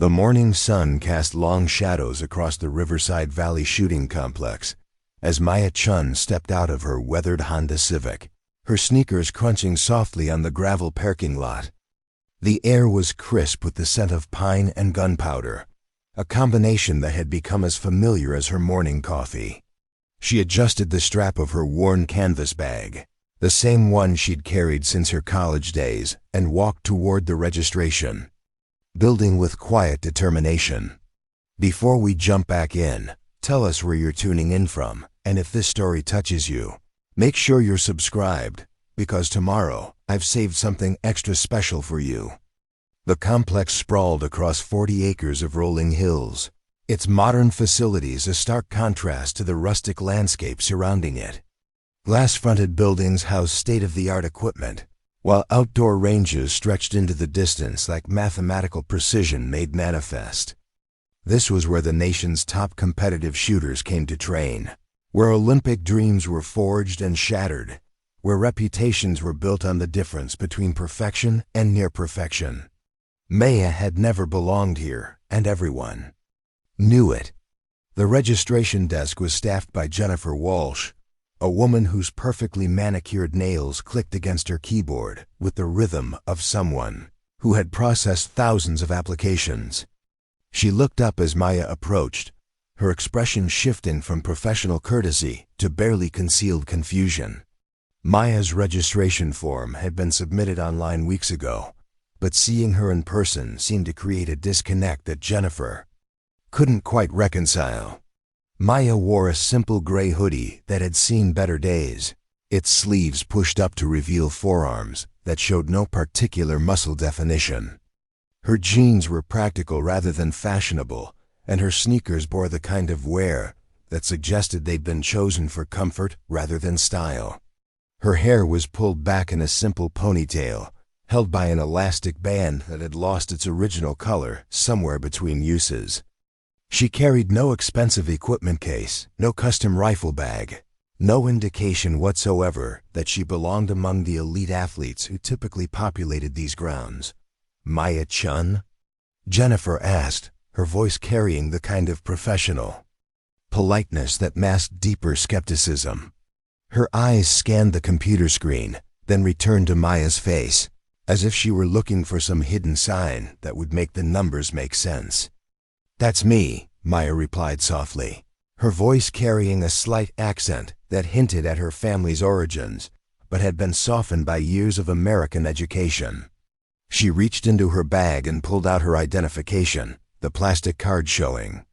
The morning sun cast long shadows across the Riverside Valley shooting complex as Maya Chun stepped out of her weathered Honda Civic, her sneakers crunching softly on the gravel parking lot. The air was crisp with the scent of pine and gunpowder, a combination that had become as familiar as her morning coffee. She adjusted the strap of her worn canvas bag, the same one she'd carried since her college days, and walked toward the registration, building with quiet determination. Before we jump back in, tell us where you're tuning in from, and if this story touches you, make sure you're subscribed, because tomorrow I've saved something extra special for you. The complex sprawled across 40 acres of rolling hills, its modern facilities a stark contrast to the rustic landscape surrounding it. Glass-fronted buildings housed state-of-the-art equipment, while outdoor ranges stretched into the distance like mathematical precision made manifest. This was where the nation's top competitive shooters came to train, where Olympic dreams were forged and shattered, where reputations were built on the difference between perfection and near perfection. Maya had never belonged here, and everyone knew it. The registration desk was staffed by Jennifer Walsh, a woman whose perfectly manicured nails clicked against her keyboard with the rhythm of someone who had processed thousands of applications. She looked up as Maya approached, her expression shifting from professional courtesy to barely concealed confusion. Maya's registration form had been submitted online weeks ago, but seeing her in person seemed to create a disconnect that Jennifer couldn't quite reconcile. Maya wore a simple gray hoodie that had seen better days, its sleeves pushed up to reveal forearms that showed no particular muscle definition. Her jeans were practical rather than fashionable, and her sneakers bore the kind of wear that suggested they'd been chosen for comfort rather than style. Her hair was pulled back in a simple ponytail, held by an elastic band that had lost its original color somewhere between uses. She carried no expensive equipment case, no custom rifle bag, no indication whatsoever that she belonged among the elite athletes who typically populated these grounds. Maya Chun? Jennifer asked, her voice carrying the kind of professional politeness that masked deeper skepticism. Her eyes scanned the computer screen, then returned to Maya's face, as if she were looking for some hidden sign that would make the numbers make sense. "That's me," Maya replied softly, her voice carrying a slight accent that hinted at her family's origins, but had been softened by years of American education. She reached into her bag and pulled out her identification, the plastic card showing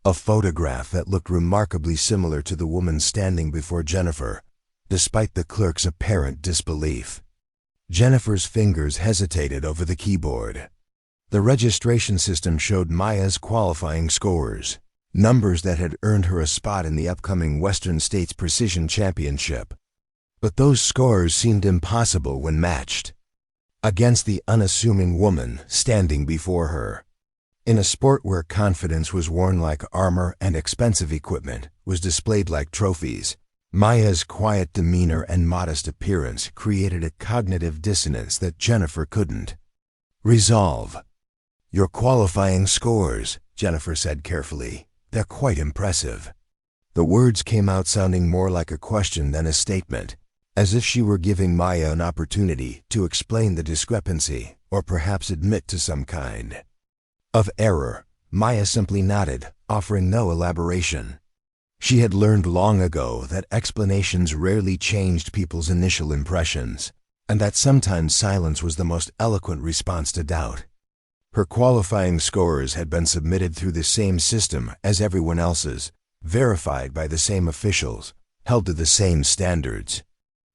a photograph that looked remarkably similar to the woman standing before Jennifer, despite the clerk's apparent disbelief. Jennifer's fingers hesitated over the keyboard. The registration system showed Maya's qualifying scores, numbers that had earned her a spot in the upcoming Western States Precision Championship. But those scores seemed impossible when matched against the unassuming woman standing before her. In a sport where confidence was worn like armor and expensive equipment was displayed like trophies, Maya's quiet demeanor and modest appearance created a cognitive dissonance that Jennifer couldn't resolve. "Your qualifying scores," Jennifer said carefully. "They're quite impressive." The words came out sounding more like a question than a statement, as if she were giving Maya an opportunity to explain the discrepancy or perhaps admit to some kind of error. Maya simply nodded, offering no elaboration. She had learned long ago that explanations rarely changed people's initial impressions, and that sometimes silence was the most eloquent response to doubt. Her qualifying scores had been submitted through the same system as everyone else's, verified by the same officials, held to the same standards.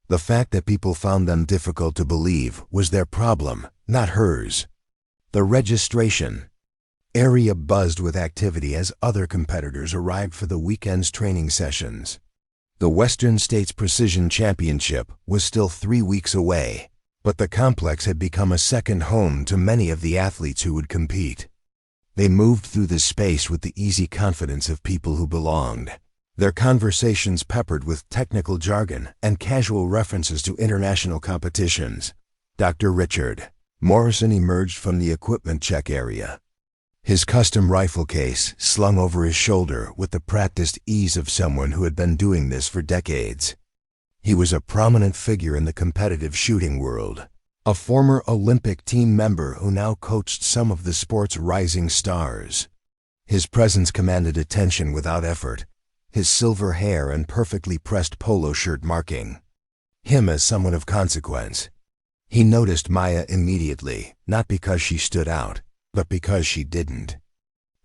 The fact that people found them difficult to believe was their problem, not hers. The registration area buzzed with activity as other competitors arrived for the weekend's training sessions. The Western States Precision Championship was still 3 weeks away, but the complex had become a second home to many of the athletes who would compete. They moved through the space with the easy confidence of people who belonged, their conversations peppered with technical jargon and casual references to international competitions. Dr. Richard Morrison emerged from the equipment check area, His custom rifle case slung over his shoulder with the practiced ease of someone who had been doing this for decades. He was a prominent figure in the competitive shooting world, a former Olympic team member who now coached some of the sport's rising stars. His presence commanded attention without effort, his silver hair and perfectly pressed polo shirt marking him as someone of consequence. He noticed Maya immediately, not because she stood out, but because she didn't.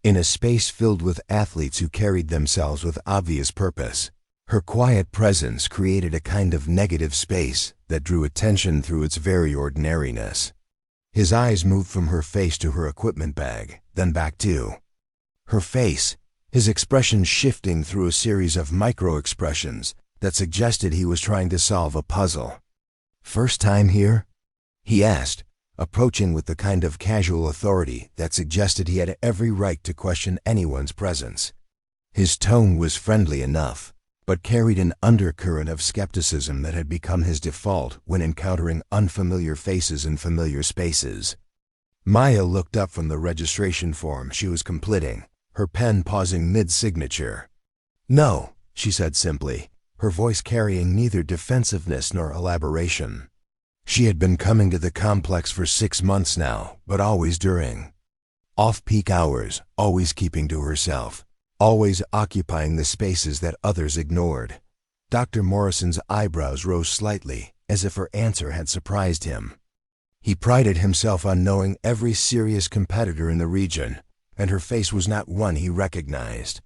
In a space filled with athletes who carried themselves with obvious purpose, her quiet presence created a kind of negative space that drew attention through its very ordinariness. His eyes moved from her face to her equipment bag, then back to her face, his expression shifting through a series of micro-expressions that suggested he was trying to solve a puzzle. "First time here?" he asked, approaching with the kind of casual authority that suggested he had every right to question anyone's presence. His tone was friendly enough, but carried an undercurrent of skepticism that had become his default when encountering unfamiliar faces in familiar spaces. Maya looked up from the registration form she was completing, her pen pausing mid-signature. "No," she said simply, her voice carrying neither defensiveness nor elaboration. She had been coming to the complex for 6 months now, but always during off-peak hours, always keeping to herself, always occupying the spaces that others ignored. Dr. Morrison's eyebrows rose slightly, as if her answer had surprised him. He prided himself on knowing every serious competitor in the region, and her face was not one he recognized.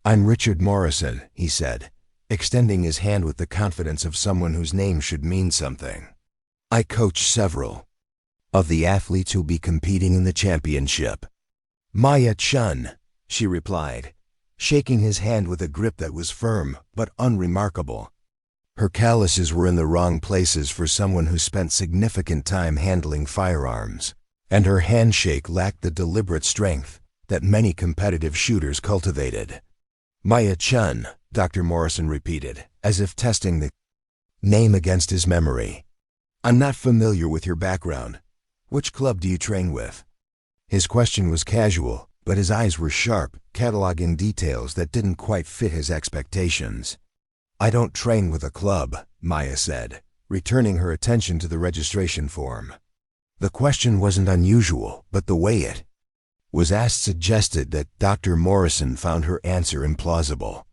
"I'm Richard Morrison," he said, extending his hand with the confidence of someone whose name should mean something. "I coach several of the athletes who'll be competing in the championship." "Maya Chun," she replied, shaking his hand with a grip that was firm but unremarkable. Her calluses were in the wrong places for someone who spent significant time handling firearms, and her handshake lacked the deliberate strength that many competitive shooters cultivated. "Maya Chun," Dr. Morrison repeated, as if testing the name against his memory. "I'm not familiar with your background. Which club do you train with?" His question was casual, but his eyes were sharp, cataloging details that didn't quite fit his expectations. "I don't train with a club," Maya said, returning her attention to the registration form. The question wasn't unusual, but the way it was asked suggested that Dr. Morrison found her answer implausible.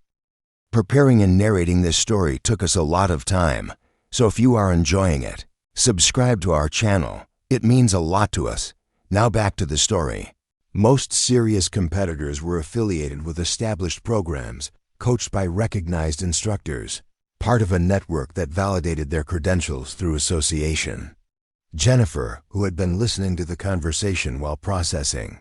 Preparing and narrating this story took us a lot of time, so if you are enjoying it, subscribe to our channel. It means a lot to us. Now back to the story. Most serious competitors were affiliated with established programs, coached by recognized instructors, part of a network that validated their credentials through association. Jennifer, who had been listening to the conversation while processing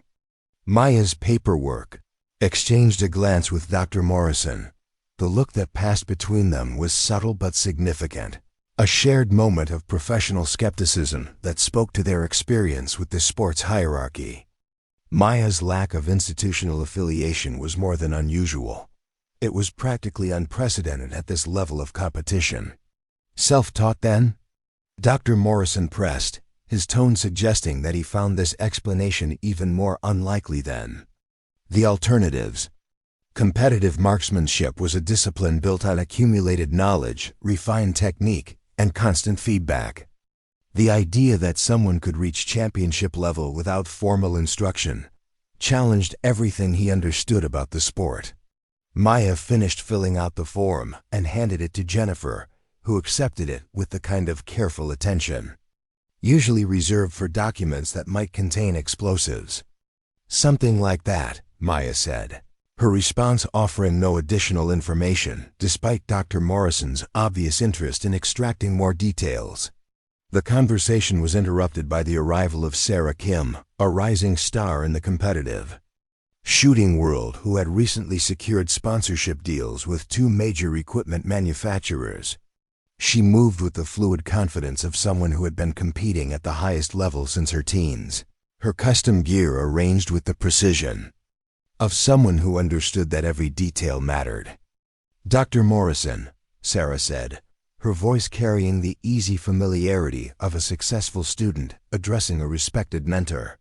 Maya's paperwork, exchanged a glance with Dr. Morrison. The look that passed between them was subtle but significant, a shared moment of professional skepticism that spoke to their experience with the sport's hierarchy. Maya's lack of institutional affiliation was more than unusual. It was practically unprecedented at this level of competition. "Self-taught then?" Dr. Morrison pressed, his tone suggesting that he found this explanation even more unlikely than the alternatives. Competitive marksmanship was a discipline built on accumulated knowledge, refined technique, and constant feedback. The idea that someone could reach championship level without formal instruction challenged everything he understood about the sport. Maya finished filling out the form and handed it to Jennifer, who accepted it with the kind of careful attention usually reserved for documents that might contain explosives. "Something like that," Maya said, her response offering no additional information despite Dr. Morrison's obvious interest in extracting more details. The conversation was interrupted by the arrival of Sarah Kim, a rising star in the competitive shooting world who had recently secured sponsorship deals with 2 major equipment manufacturers. She moved with the fluid confidence of someone who had been competing at the highest level since her teens, her custom gear arranged with the precision of someone who understood that every detail mattered. "Dr. Morrison," Sarah said, her voice carrying the easy familiarity of a successful student addressing a respected mentor.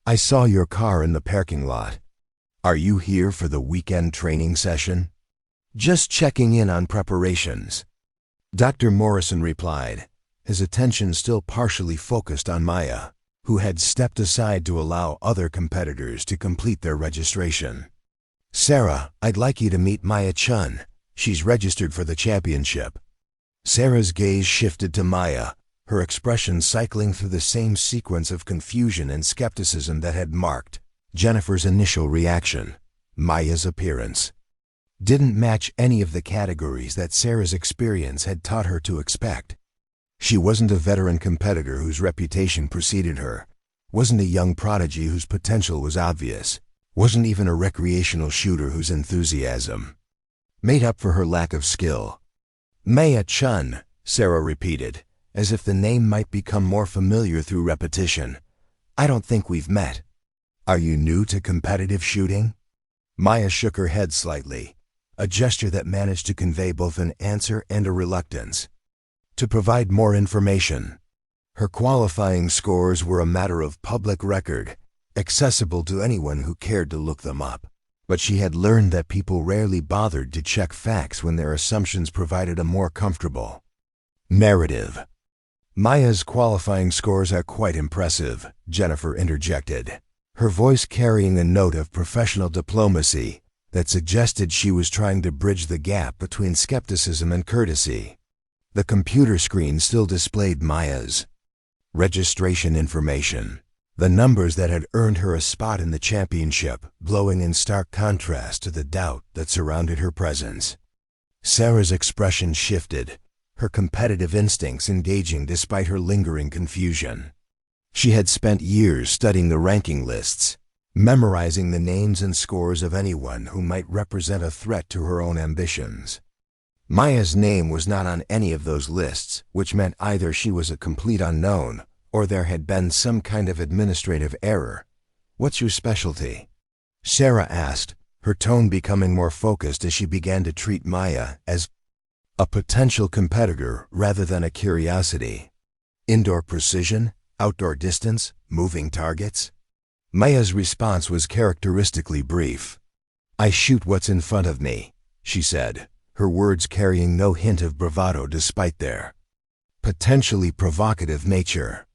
I saw your car in the parking lot. Are you here for the weekend training session? Just checking in on preparations. Dr. Morrison replied, his attention still partially focused on Maya, who had stepped aside to allow other competitors to complete their registration. Sarah, I'd like you to meet Maya Chun. She's registered for the championship. Sarah's gaze shifted to Maya, her expression cycling through the same sequence of confusion and skepticism that had marked Jennifer's initial reaction. Maya's appearance didn't match any of the categories that Sarah's experience had taught her to expect. She wasn't a veteran competitor whose reputation preceded her, wasn't a young prodigy whose potential was obvious, wasn't even a recreational shooter whose enthusiasm made up for her lack of skill. Maya Chun, Sarah repeated, as if the name might become more familiar through repetition. I don't think we've met. Are you new to competitive shooting? Maya shook her head slightly, a gesture that managed to convey both an answer and a reluctance to provide more information. Her qualifying scores were a matter of public record, accessible to anyone who cared to look them up. But she had learned that people rarely bothered to check facts when their assumptions provided a more comfortable narrative. Maya's qualifying scores are quite impressive, Jennifer interjected, her voice carrying a note of professional diplomacy that suggested she was trying to bridge the gap between skepticism and courtesy. The computer screen still displayed Maya's registration information, the numbers that had earned her a spot in the championship, glowing in stark contrast to the doubt that surrounded her presence. Sarah's expression shifted, her competitive instincts engaging despite her lingering confusion. She had spent years studying the ranking lists, memorizing the names and scores of anyone who might represent a threat to her own ambitions. Maya's name was not on any of those lists, which meant either she was a complete unknown or there had been some kind of administrative error. What's your specialty? Sarah asked, her tone becoming more focused as she began to treat Maya as a potential competitor rather than a curiosity. Indoor precision, outdoor distance, moving targets? Maya's response was characteristically brief. I shoot what's in front of me, she said, her words carrying no hint of bravado despite their potentially provocative nature.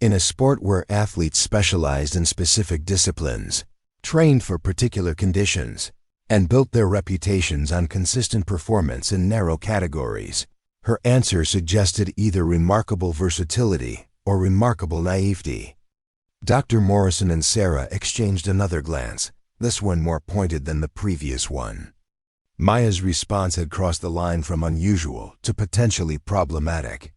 In a sport where athletes specialized in specific disciplines, trained for particular conditions, and built their reputations on consistent performance in narrow categories, her answer suggested either remarkable versatility or remarkable naivety. Dr. Morrison and Sarah exchanged another glance, this one more pointed than the previous one. Maya's response had crossed the line from unusual to potentially problematic.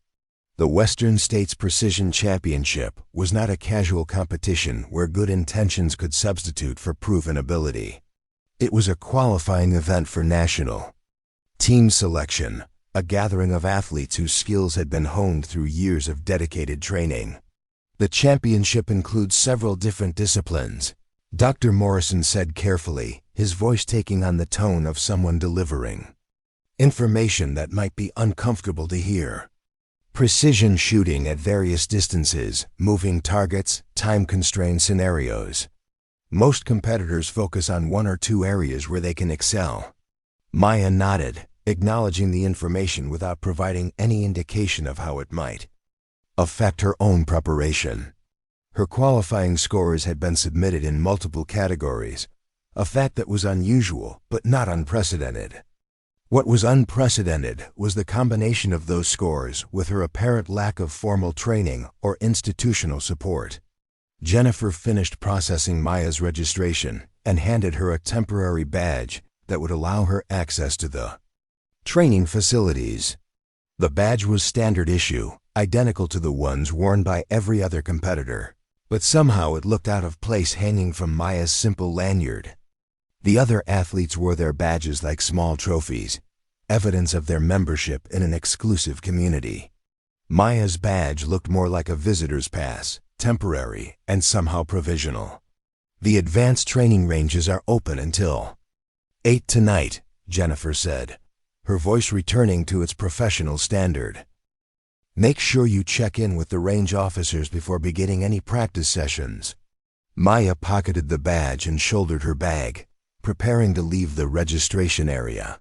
The Western States Precision Championship was not a casual competition where good intentions could substitute for proven ability. It was a qualifying event for national team selection, a gathering of athletes whose skills had been honed through years of dedicated training. The championship includes several different disciplines, Dr. Morrison said carefully, his voice taking on the tone of someone delivering information that might be uncomfortable to hear. Precision shooting at various distances, moving targets, time-constrained scenarios. Most competitors focus on one or two areas where they can excel. Maya nodded, acknowledging the information without providing any indication of how it might affect her own preparation. Her qualifying scores had been submitted in multiple categories, a fact that was unusual but not unprecedented. What was unprecedented was the combination of those scores with her apparent lack of formal training or institutional support. Jennifer finished processing Maya's registration and handed her a temporary badge that would allow her access to the training facilities. The badge was standard issue, identical to the ones worn by every other competitor, but somehow it looked out of place hanging from Maya's simple lanyard. The other athletes wore their badges like small trophies, evidence of their membership in an exclusive community. Maya's badge looked more like a visitor's pass, temporary and somehow provisional. The advanced training ranges are open until 8 tonight, Jennifer said, her voice returning to its professional standard. Make sure you check in with the range officers before beginning any practice sessions. Maya pocketed the badge and shouldered her bag, preparing to leave the registration area.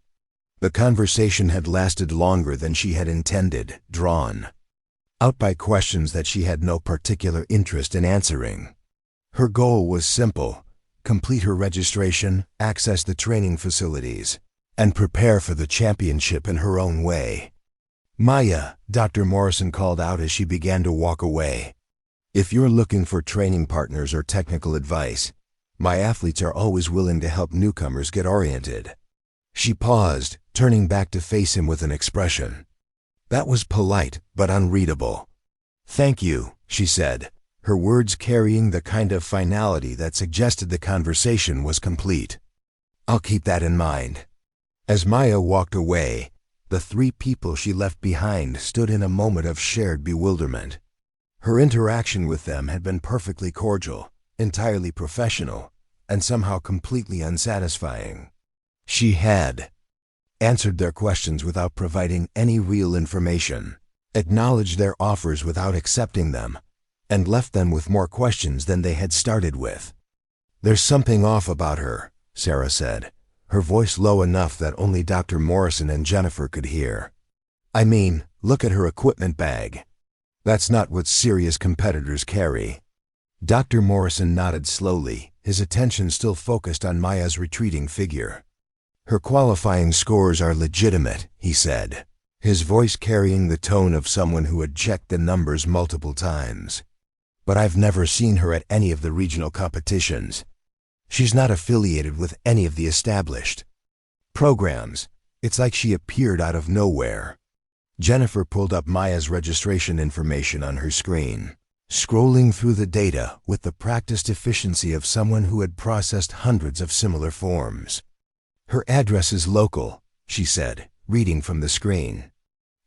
The conversation had lasted longer than she had intended, drawn out by questions that she had no particular interest in answering. Her goal was simple: complete her registration, access the training facilities, and prepare for the championship in her own way. "Maya," Dr. Morrison called out as she began to walk away. "If you're looking for training partners or technical advice, my athletes are always willing to help newcomers get oriented." She paused, turning back to face him with an expression that was polite but unreadable. "Thank you," she said, her words carrying the kind of finality that suggested the conversation was complete. "I'll keep that in mind." As Maya walked away, the three people she left behind stood in a moment of shared bewilderment. Her interaction with them had been perfectly cordial, entirely professional, and somehow completely unsatisfying. She had answered their questions without providing any real information, acknowledged their offers without accepting them, and left them with more questions than they had started with. "There's something off about her," Sarah said, her voice low enough that only Dr. Morrison and Jennifer could hear. "I mean, look at her equipment bag. That's not what serious competitors carry." Dr. Morrison nodded slowly, his attention still focused on Maya's retreating figure. "Her qualifying scores are legitimate," he said, his voice carrying the tone of someone who had checked the numbers multiple times. "But I've never seen her at any of the regional competitions. She's not affiliated with any of the established programs. It's like she appeared out of nowhere." Jennifer pulled up Maya's registration information on her screen, scrolling through the data with the practiced efficiency of someone who had processed hundreds of similar forms. "Her address is local," she said, reading from the screen.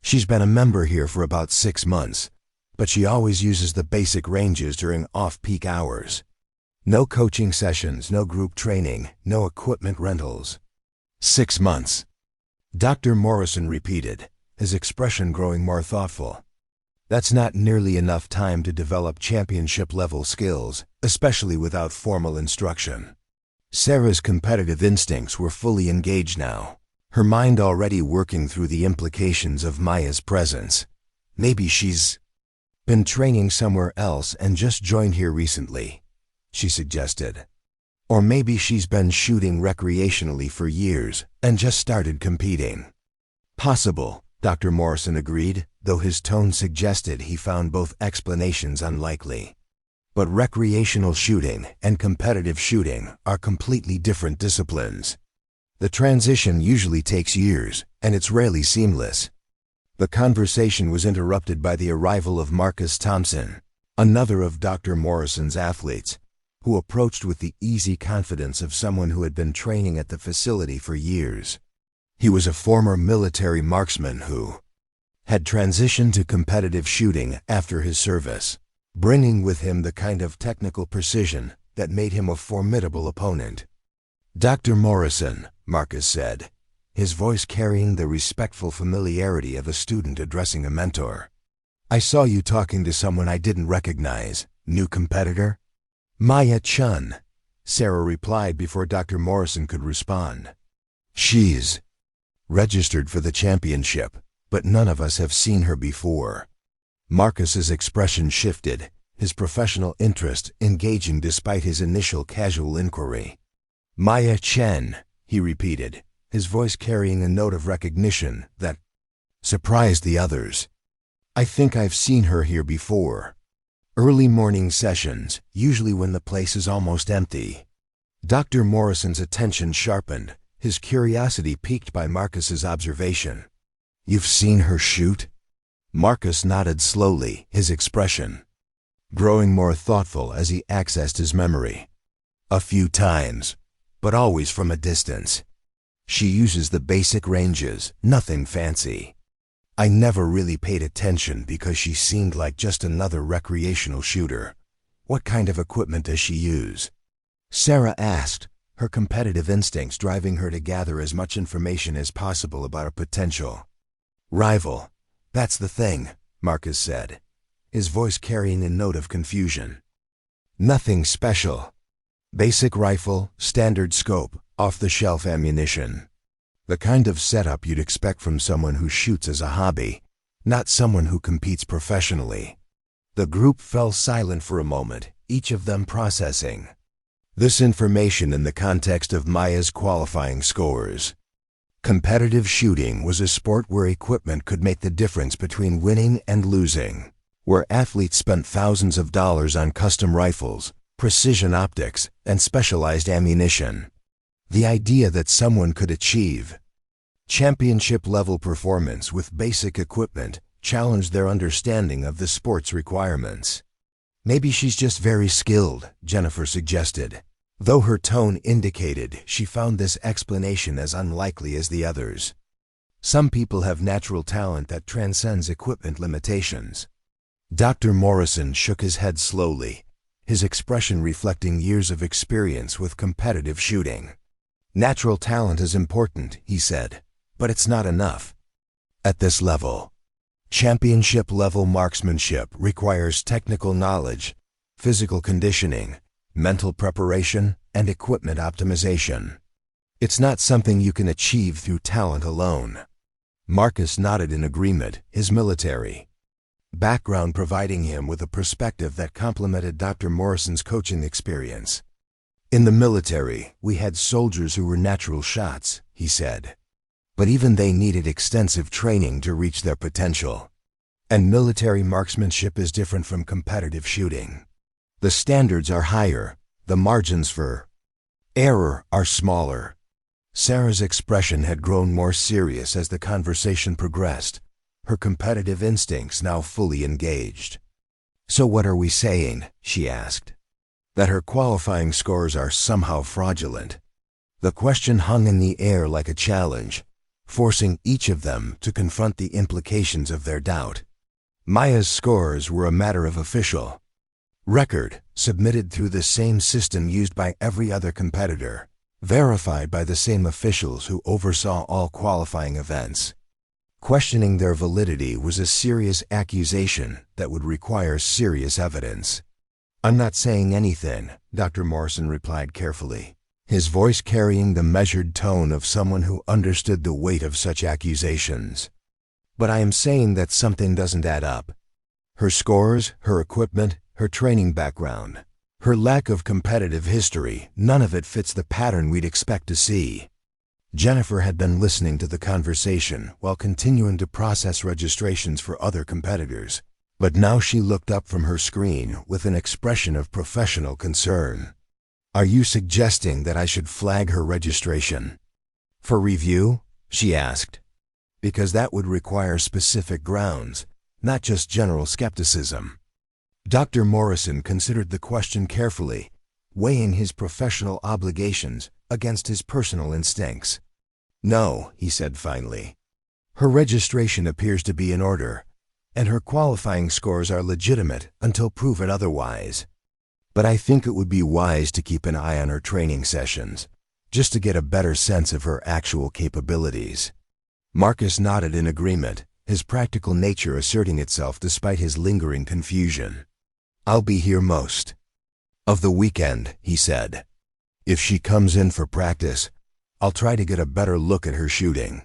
"She's been a member here for about 6 months, but she always uses the basic ranges during off-peak hours. No coaching sessions, no group training, no equipment rentals." 6 months. Dr. Morrison repeated, his expression growing more thoughtful. "That's not nearly enough time to develop championship-level skills, especially without formal instruction." Sarah's competitive instincts were fully engaged now, her mind already working through the implications of Maya's presence. "Maybe she's been training somewhere else and just joined here recently," she suggested. "Or maybe she's been shooting recreationally for years and just started competing." "Possible," Dr. Morrison agreed, though his tone suggested he found both explanations unlikely. "But recreational shooting and competitive shooting are completely different disciplines. The transition usually takes years, and it's rarely seamless." The conversation was interrupted by the arrival of Marcus Thompson, another of Dr. Morrison's athletes, who approached with the easy confidence of someone who had been training at the facility for years. He was a former military marksman who had transitioned to competitive shooting after his service, bringing with him the kind of technical precision that made him a formidable opponent. "Dr. Morrison," Marcus said, his voice carrying the respectful familiarity of a student addressing a mentor. "I saw you talking to someone I didn't recognize. New competitor?" "Maya Chun," Sarah replied before Dr. Morrison could respond. "She's registered for the championship, but none of us have seen her before." Marcus's expression shifted, his professional interest engaging despite his initial casual inquiry. "Maya Chen," he repeated, his voice carrying a note of recognition that surprised the others. "I think I've seen her here before. Early morning sessions, usually when the place is almost empty." Dr. Morrison's attention sharpened, his curiosity piqued by Marcus's observation. "You've seen her shoot?" Marcus nodded slowly, his expression growing more thoughtful as he accessed his memory. "A few times, but always from a distance. She uses the basic ranges, nothing fancy. I never really paid attention because she seemed like just another recreational shooter." "What kind of equipment does she use?" Sarah asked, her competitive instincts driving her to gather as much information as possible about a potential rival. "That's the thing," Marcus said, his voice carrying a note of confusion. Nothing special. Basic rifle, standard scope, off-the-shelf ammunition. The kind of setup you'd expect from someone who shoots as a hobby, not someone who competes professionally. The group fell silent for a moment, each of them processing this information in the context of Maya's qualifying scores. Competitive shooting was a sport where equipment could make the difference between winning and losing, where athletes spent thousands of dollars on custom rifles, precision optics, and specialized ammunition. The idea that someone could achieve championship-level performance with basic equipment challenged their understanding of the sport's requirements. Maybe she's just very skilled, Jennifer suggested, though her tone indicated she found this explanation as unlikely as the others. Some people have natural talent that transcends equipment limitations. Dr. Morrison shook his head slowly, his expression reflecting years of experience with competitive shooting. Natural talent is important, he said, but it's not enough. At this level, championship-level marksmanship requires technical knowledge, physical conditioning, mental preparation, and equipment optimization. It's not something you can achieve through talent alone. Marcus nodded in agreement, his military background providing him with a perspective that complemented Dr. Morrison's coaching experience. In the military, we had soldiers who were natural shots, he said. But even they needed extensive training to reach their potential. And military marksmanship is different from competitive shooting. The standards are higher, the margins for error are smaller. Sarah's expression had grown more serious as the conversation progressed, her competitive instincts now fully engaged. So what are we saying? She asked. That her qualifying scores are somehow fraudulent. The question hung in the air like a challenge, forcing each of them to confront the implications of their doubt. Maya's scores were a matter of official record, submitted through the same system used by every other competitor, verified by the same officials who oversaw all qualifying events. Questioning their validity was a serious accusation that would require serious evidence. "I'm not saying anything," Dr. Morrison replied carefully, his voice carrying the measured tone of someone who understood the weight of such accusations. "But I am saying that something doesn't add up. Her scores, her equipment, her training background, her lack of competitive history, none of it fits the pattern we'd expect to see." Jennifer had been listening to the conversation while continuing to process registrations for other competitors, but now she looked up from her screen with an expression of professional concern. "Are you suggesting that I should flag her registration for review?" she asked. "Because that would require specific grounds, not just general skepticism." Dr. Morrison considered the question carefully, weighing his professional obligations against his personal instincts. "No," he said finally. "Her registration appears to be in order, and her qualifying scores are legitimate until proven otherwise. But I think it would be wise to keep an eye on her training sessions, just to get a better sense of her actual capabilities." Marcus nodded in agreement, his practical nature asserting itself despite his lingering confusion. "I'll be here most of the weekend," he said. "If she comes in for practice, I'll try to get a better look at her shooting."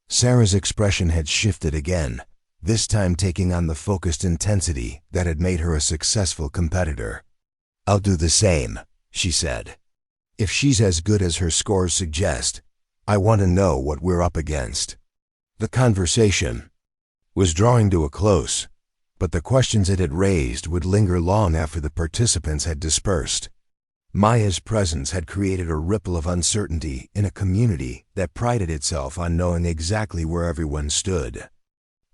Sarah's expression had shifted again, this time taking on the focused intensity that had made her a successful competitor. "I'll do the same," she said. "If she's as good as her scores suggest, I want to know what we're up against." The conversation was drawing to a close, but the questions it had raised would linger long after the participants had dispersed. Maya's presence had created a ripple of uncertainty in a community that prided itself on knowing exactly where everyone stood.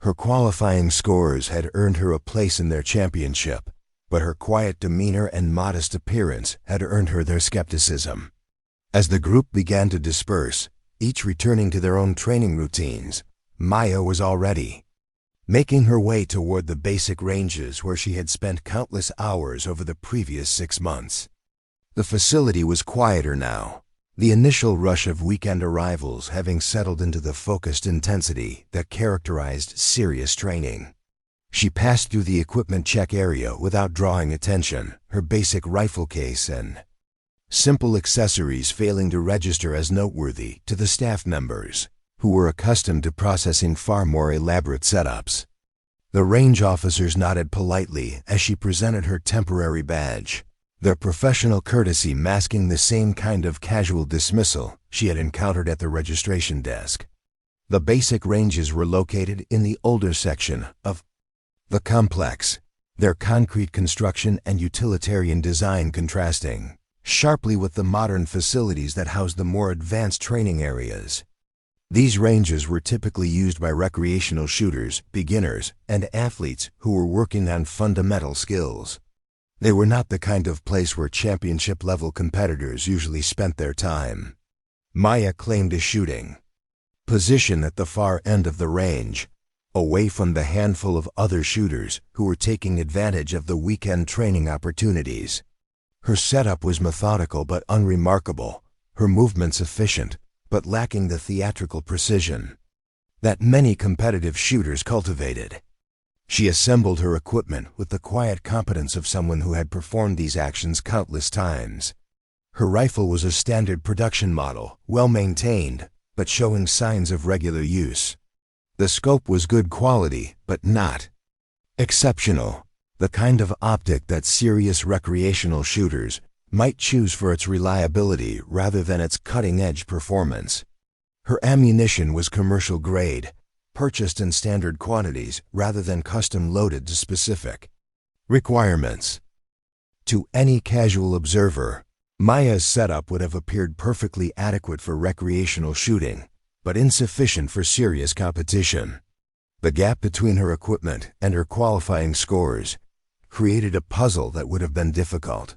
Her qualifying scores had earned her a place in their championship, but her quiet demeanor and modest appearance had earned her their skepticism. As the group began to disperse, each returning to their own training routines, Maya was already making her way toward the basic ranges where she had spent countless hours over the previous 6 months. The facility was quieter now, the initial rush of weekend arrivals having settled into the focused intensity that characterized serious training. She passed through the equipment check area without drawing attention, her basic rifle case and simple accessories failing to register as noteworthy to the staff members, who were accustomed to processing far more elaborate setups. The range officers nodded politely as she presented her temporary badge, their professional courtesy masking the same kind of casual dismissal she had encountered at the registration desk. The basic ranges were located in the older section of the complex, their concrete construction and utilitarian design contrasting sharply with the modern facilities that housed the more advanced training areas. These ranges were typically used by recreational shooters, beginners, and athletes who were working on fundamental skills. They were not the kind of place where championship-level competitors usually spent their time. Maya claimed a shooting position at the far end of the range, away from the handful of other shooters who were taking advantage of the weekend training opportunities. Her setup was methodical but unremarkable, her movements efficient, but lacking the theatrical precision that many competitive shooters cultivated. She assembled her equipment with the quiet competence of someone who had performed these actions countless times. Her rifle was a standard production model, well-maintained, but showing signs of regular use. The scope was good quality, but not exceptional, the kind of optic that serious recreational shooters might choose for its reliability rather than its cutting-edge performance. Her ammunition was commercial grade, purchased in standard quantities rather than custom-loaded to specific requirements. To any casual observer, Maya's setup would have appeared perfectly adequate for recreational shooting, but insufficient for serious competition. The gap between her equipment and her qualifying scores created a puzzle that would have been difficult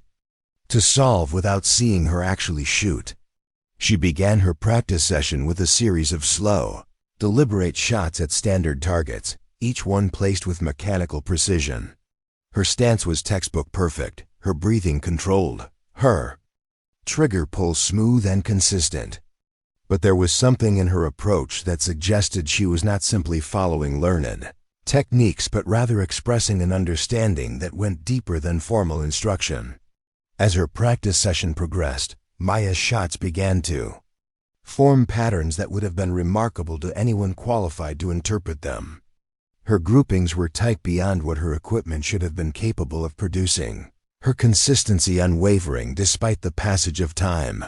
to solve without seeing her actually shoot. She began her practice session with a series of slow, deliberate shots at standard targets, each one placed with mechanical precision. Her stance was textbook perfect, her breathing controlled, her trigger pull smooth and consistent. But there was something in her approach that suggested she was not simply following learned techniques but rather expressing an understanding that went deeper than formal instruction. As her practice session progressed, Maya's shots began to form patterns that would have been remarkable to anyone qualified to interpret them. Her groupings were tight beyond what her equipment should have been capable of producing, her consistency unwavering despite the passage of time.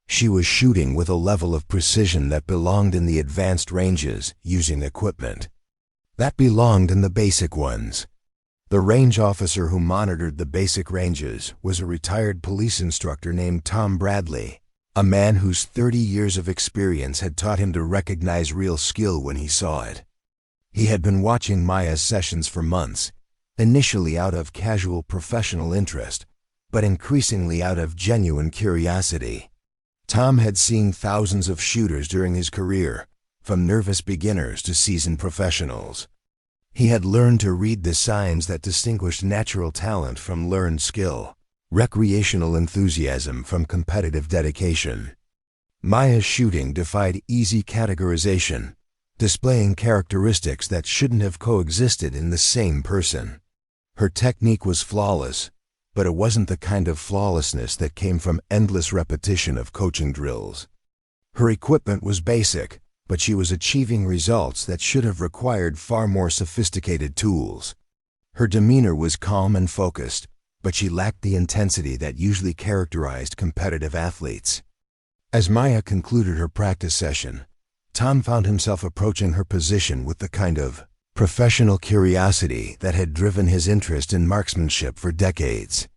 She was shooting with a level of precision that belonged in the advanced ranges using equipment that belonged in the basic ones. The range officer who monitored the basic ranges was a retired police instructor named Tom Bradley, a man whose 30 years of experience had taught him to recognize real skill when he saw it. He had been watching Maya's sessions for months, initially out of casual professional interest, but increasingly out of genuine curiosity. Tom had seen thousands of shooters during his career, from nervous beginners to seasoned professionals. He had learned to read the signs that distinguished natural talent from learned skill, recreational enthusiasm from competitive dedication. Maya's shooting defied easy categorization, displaying characteristics that shouldn't have coexisted in the same person. Her technique was flawless, but it wasn't the kind of flawlessness that came from endless repetition of coaching drills. Her equipment was basic, but she was achieving results that should have required far more sophisticated tools. Her demeanor was calm and focused, but she lacked the intensity that usually characterized competitive athletes. As Maya concluded her practice session, Tom found himself approaching her position with the kind of professional curiosity that had driven his interest in marksmanship for decades.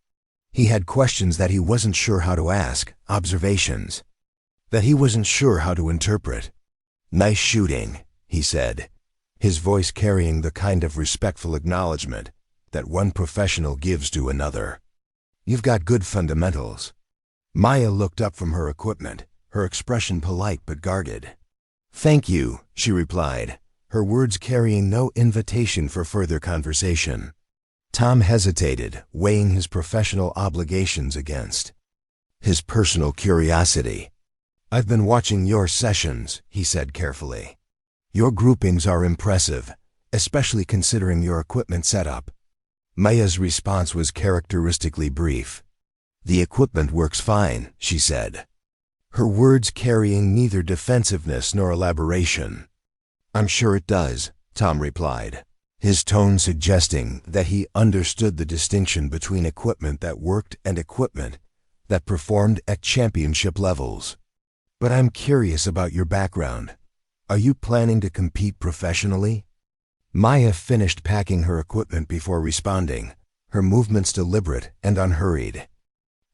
He had questions that he wasn't sure how to ask, observations that he wasn't sure how to interpret. "Nice shooting," he said, his voice carrying the kind of respectful acknowledgement that one professional gives to another. "You've got good fundamentals." Maya looked up from her equipment, her expression polite but guarded. "Thank you," she replied, her words carrying no invitation for further conversation. Tom hesitated, weighing his professional obligations against his personal curiosity. "I've been watching your sessions," he said carefully. "Your groupings are impressive, especially considering your equipment setup. Maya's response was characteristically brief. "The equipment works fine," she said, her words carrying neither defensiveness nor elaboration. "I'm sure it does," Tom replied, his tone suggesting that he understood the distinction between equipment that worked and equipment that performed at championship levels. "But I'm curious about your background. Are you planning to compete professionally?" Maya finished packing her equipment before responding, her movements deliberate and unhurried.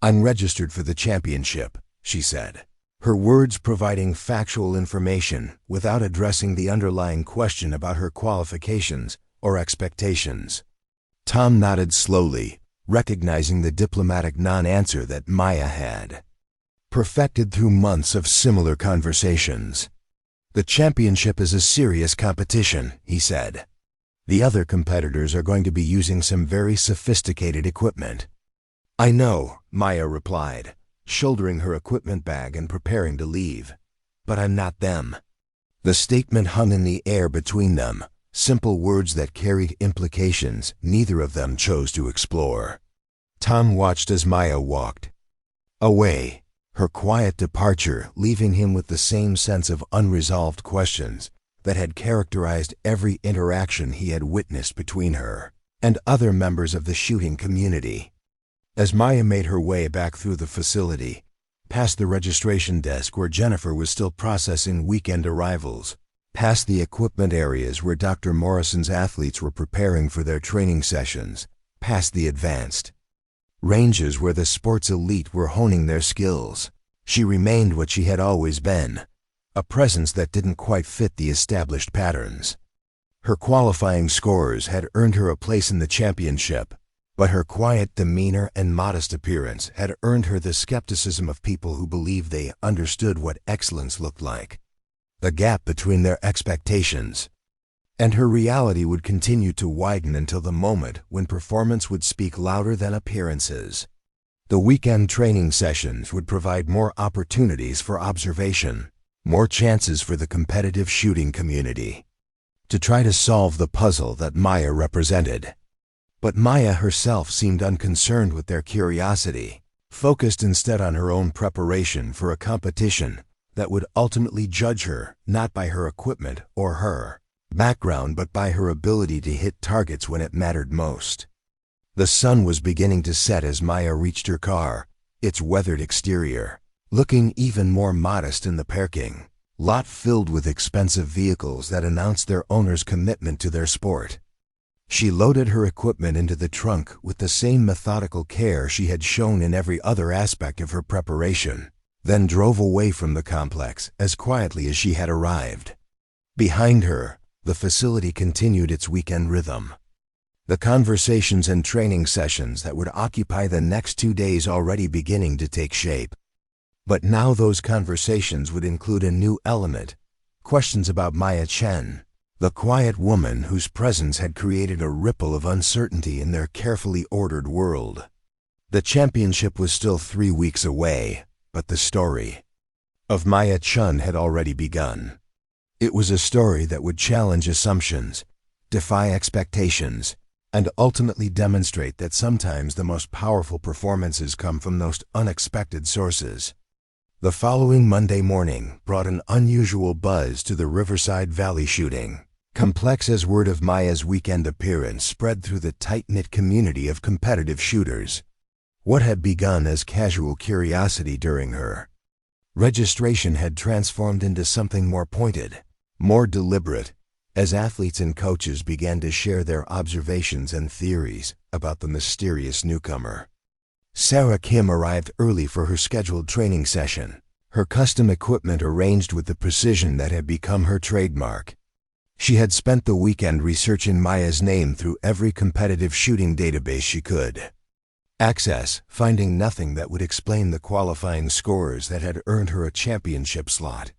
"I'm registered for the championship," she said, her words providing factual information without addressing the underlying question about her qualifications or expectations. Tom nodded slowly, recognizing the diplomatic non-answer that Maya had perfected through months of similar conversations. "The championship is a serious competition," he said. "The other competitors are going to be using some very sophisticated equipment." "I know," Maya replied, shouldering her equipment bag and preparing to leave. "But I'm not them." The statement hung in the air between them, simple words that carried implications neither of them chose to explore. Tom watched as Maya walked away, her quiet departure leaving him with the same sense of unresolved questions that had characterized every interaction he had witnessed between her and other members of the shooting community. As Maya made her way back through the facility, past the registration desk where Jennifer was still processing weekend arrivals, past the equipment areas where Dr. Morrison's athletes were preparing for their training sessions, past the advanced ranges where the sports elite were honing their skills, she remained what she had always been, a presence that didn't quite fit the established patterns. Her qualifying scores had earned her a place in the championship, but her quiet demeanor and modest appearance had earned her the skepticism of people who believed they understood what excellence looked like. The gap between their expectations and her reality would continue to widen until the moment when performance would speak louder than appearances. The weekend training sessions would provide more opportunities for observation, more chances for the competitive shooting community to try to solve the puzzle that Maya represented. But Maya herself seemed unconcerned with their curiosity, focused instead on her own preparation for a competition that would ultimately judge her not by her equipment or her background but by her ability to hit targets when it mattered most. The sun was beginning to set as Maya reached her car, its weathered exterior looking even more modest in the parking lot filled with expensive vehicles that announced their owners' commitment to their sport. She loaded her equipment into the trunk with the same methodical care she had shown in every other aspect of her preparation, then drove away from the complex as quietly as she had arrived. Behind her, the facility continued its weekend rhythm. The conversations and training sessions that would occupy the next 2 days already beginning to take shape. But now those conversations would include a new element, questions about Maya Chen, the quiet woman whose presence had created a ripple of uncertainty in their carefully ordered world. The championship was still 3 weeks away, but the story of Maya Chen had already begun. It was a story that would challenge assumptions, defy expectations, and ultimately demonstrate that sometimes the most powerful performances come from most unexpected sources. The following Monday morning brought an unusual buzz to the Riverside Valley shooting complex as word of Maya's weekend appearance spread through the tight-knit community of competitive shooters. What had begun as casual curiosity during her registration had transformed into something more pointed, more deliberate, as athletes and coaches began to share their observations and theories about the mysterious newcomer. Sarah Kim arrived early for her scheduled training session, her custom equipment arranged with the precision that had become her trademark. She had spent the weekend researching Maya's name through every competitive shooting database she could access, finding nothing that would explain the qualifying scores that had earned her a championship slot.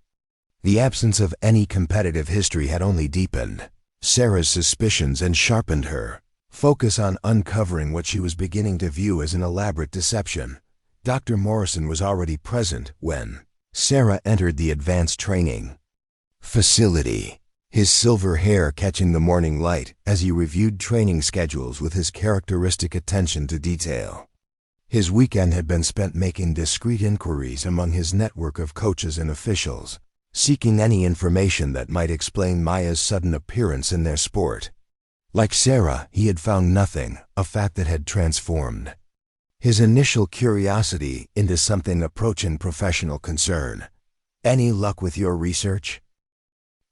The absence of any competitive history had only deepened Sarah's suspicions and sharpened her focus on uncovering what she was beginning to view as an elaborate deception. Dr. Morrison was already present when Sarah entered the advanced training facility, his silver hair catching the morning light as he reviewed training schedules with his characteristic attention to detail. His weekend had been spent making discreet inquiries among his network of coaches and officials, seeking any information that might explain Maya's sudden appearance in their sport. Like Sarah, he had found nothing, a fact that had transformed his initial curiosity into something approaching professional concern. "Any luck with your research?"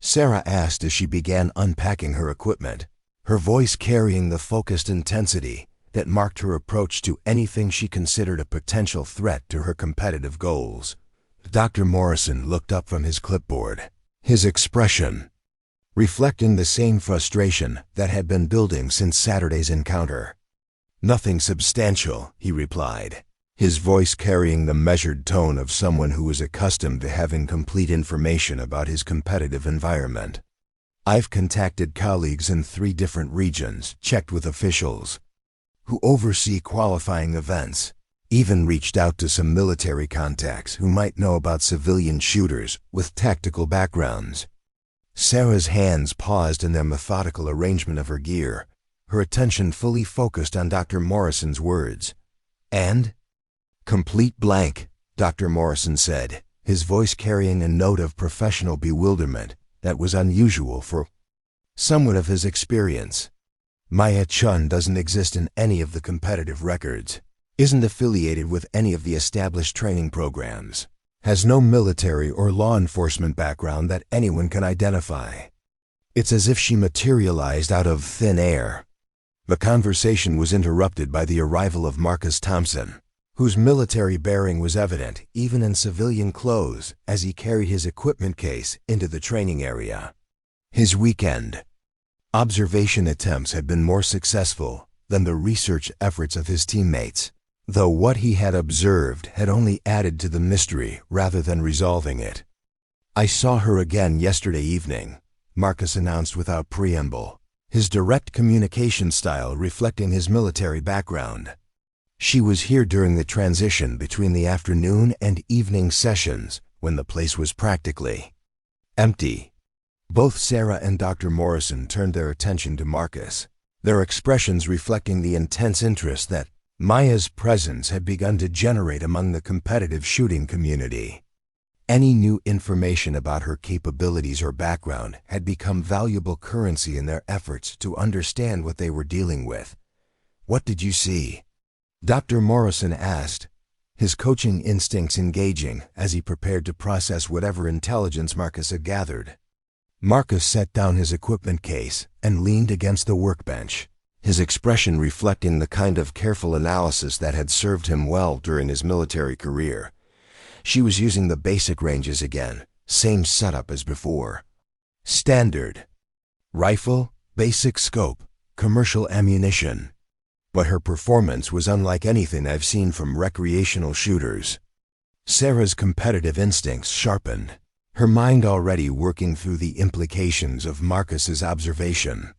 Sarah asked as she began unpacking her equipment, her voice carrying the focused intensity that marked her approach to anything she considered a potential threat to her competitive goals. Dr. Morrison looked up from his clipboard, his expression reflecting the same frustration that had been building since Saturday's encounter. "Nothing substantial," he replied, his voice carrying the measured tone of someone who was accustomed to having complete information about his competitive environment. "I've contacted colleagues in 3 different regions, checked with officials who oversee qualifying events, even reached out to some military contacts who might know about civilian shooters with tactical backgrounds." Sarah's hands paused in their methodical arrangement of her gear, her attention fully focused on Dr. Morrison's words. "And?" "Complete blank," Dr. Morrison said, his voice carrying a note of professional bewilderment that was unusual for someone of his experience. "Maya Chun doesn't exist in any of the competitive records, isn't affiliated with any of the established training programs, has no military or law enforcement background that anyone can identify. It's as if she materialized out of thin air." The conversation was interrupted by the arrival of Marcus Thompson, whose military bearing was evident even in civilian clothes as he carried his equipment case into the training area. His weekend observation attempts had been more successful than the research efforts of his teammates, though what he had observed had only added to the mystery rather than resolving it. "I saw her again yesterday evening," Marcus announced without preamble, his direct communication style reflecting his military background. "She was here during the transition between the afternoon and evening sessions when the place was practically empty." Both Sarah and Dr. Morrison turned their attention to Marcus, their expressions reflecting the intense interest that Maya's presence had begun to generate among the competitive shooting community. Any new information about her capabilities or background had become valuable currency in their efforts to understand what they were dealing with. "What did you see?" Dr. Morrison asked, his coaching instincts engaging as he prepared to process whatever intelligence Marcus had gathered. Marcus set down his equipment case and leaned against the workbench, his expression reflecting the kind of careful analysis that had served him well during his military career. "She was using the basic ranges again, same setup as before. Standard rifle, basic scope, commercial ammunition. But her performance was unlike anything I've seen from recreational shooters." Sarah's competitive instincts sharpened, her mind already working through the implications of Marcus's observation.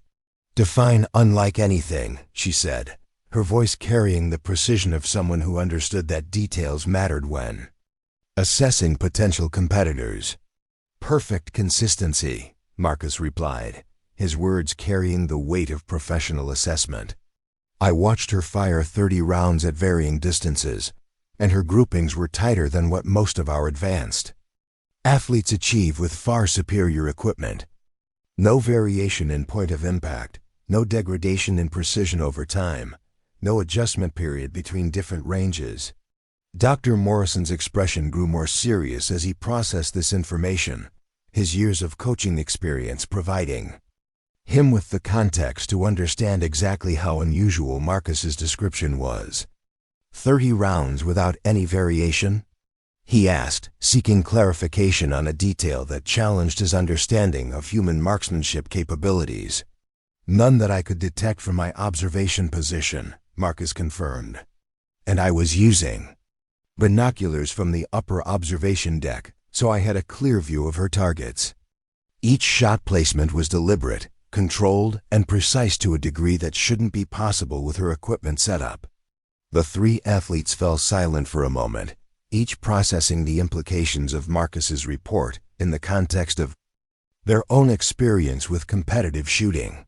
"Define unlike anything," she said, her voice carrying the precision of someone who understood that details mattered when assessing potential competitors. "Perfect consistency," Marcus replied, his words carrying the weight of professional assessment. "I watched her fire 30 rounds at varying distances, and her groupings were tighter than what most of our advanced athletes achieve with far superior equipment. No variation in point of impact, no degradation in precision over time, no adjustment period between different ranges." Dr. Morrison's expression grew more serious as he processed this information, his years of coaching experience providing him with the context to understand exactly how unusual Marcus's description was. 30 rounds without any variation?" he asked, seeking clarification on a detail that challenged his understanding of human marksmanship capabilities. "None that I could detect from my observation position," Marcus confirmed. "And I was using binoculars from the upper observation deck, so I had a clear view of her targets. Each shot placement was deliberate, controlled, and precise to a degree that shouldn't be possible with her equipment setup." The 3 athletes fell silent for a moment, each processing the implications of Marcus's report in the context of their own experience with competitive shooting.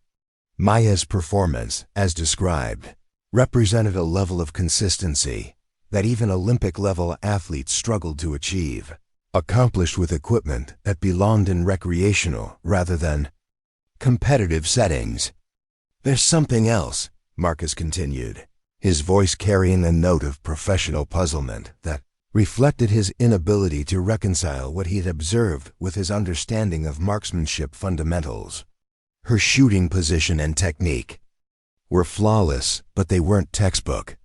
Maya's performance, as described, represented a level of consistency that even Olympic-level athletes struggled to achieve, accomplished with equipment that belonged in recreational rather than competitive settings. "There's something else," Marcus continued, his voice carrying a note of professional puzzlement that reflected his inability to reconcile what he had observed with his understanding of marksmanship fundamentals. Her shooting position and technique were flawless, but they weren't textbook.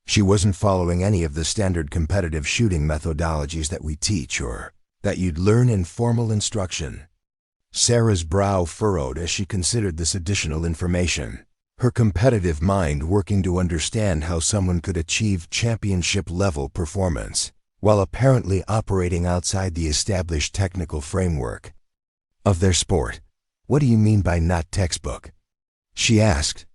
She wasn't following any of the standard competitive shooting methodologies that we teach or that you'd learn in formal instruction. Sarah's brow furrowed as she considered this additional information, her competitive mind working to understand how someone could achieve championship-level performance while apparently operating outside the established technical framework of their sport. "What do you mean by not textbook?" she asked.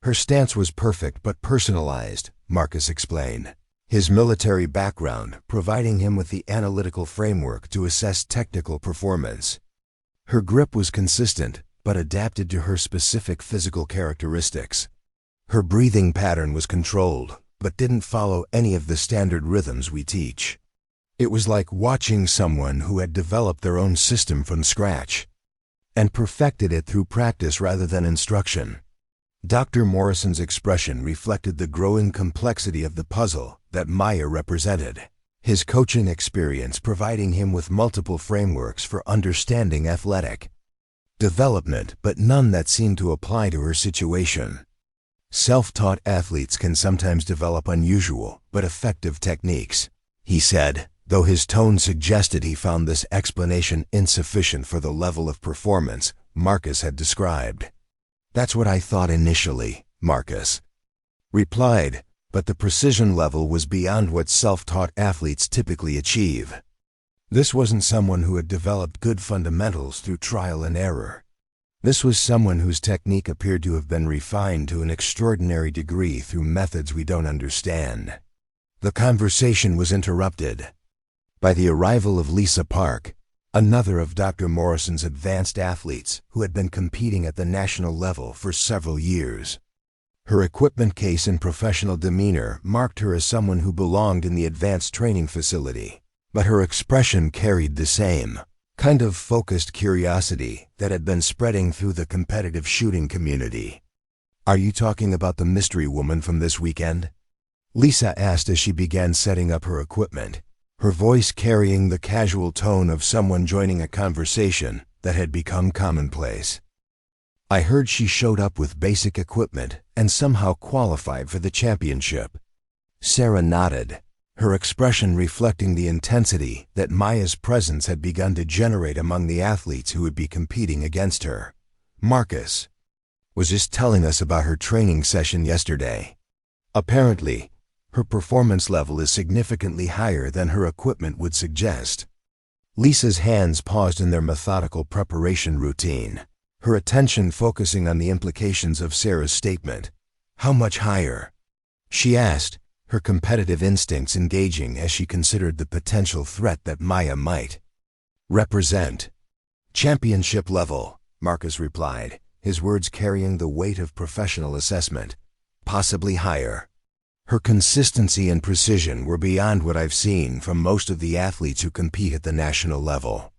Her stance was perfect but personalized, Marcus explained, his military background providing him with the analytical framework to assess technical performance. Her grip was consistent, but adapted to her specific physical characteristics. Her breathing pattern was controlled, but didn't follow any of the standard rhythms we teach. It was like watching someone who had developed their own system from scratch and perfected it through practice rather than instruction. Dr. Morrison's expression reflected the growing complexity of the puzzle that Maya represented, his coaching experience providing him with multiple frameworks for understanding athletic development, but none that seemed to apply to her situation. "Self-taught athletes can sometimes develop unusual but effective techniques," he said, though his tone suggested he found this explanation insufficient for the level of performance Marcus had described. "That's what I thought initially," Marcus replied, but the precision level was beyond what self-taught athletes typically achieve. This wasn't someone who had developed good fundamentals through trial and error. This was someone whose technique appeared to have been refined to an extraordinary degree through methods we don't understand. The conversation was interrupted by the arrival of Lisa Park, another of Dr. Morrison's advanced athletes who had been competing at the national level for several years. Her equipment case and professional demeanor marked her as someone who belonged in the advanced training facility, but her expression carried the same kind of focused curiosity that had been spreading through the competitive shooting community. "Are you talking about the mystery woman from this weekend?" Lisa asked as she began setting up her equipment, her voice carrying the casual tone of someone joining a conversation that had become commonplace. "I heard she showed up with basic equipment and somehow qualified for the championship." Sarah nodded, her expression reflecting the intensity that Maya's presence had begun to generate among the athletes who would be competing against her. "Marcus was just telling us about her training session yesterday. Apparently, her performance level is significantly higher than her equipment would suggest." Lisa's hands paused in their methodical preparation routine, her attention focusing on the implications of Sarah's statement. "How much higher?" she asked, her competitive instincts engaging as she considered the potential threat that Maya might represent. "Championship level," Marcus replied, his words carrying the weight of professional assessment. "Possibly higher." Her consistency and precision were beyond what I've seen from most of the athletes who compete at the national level.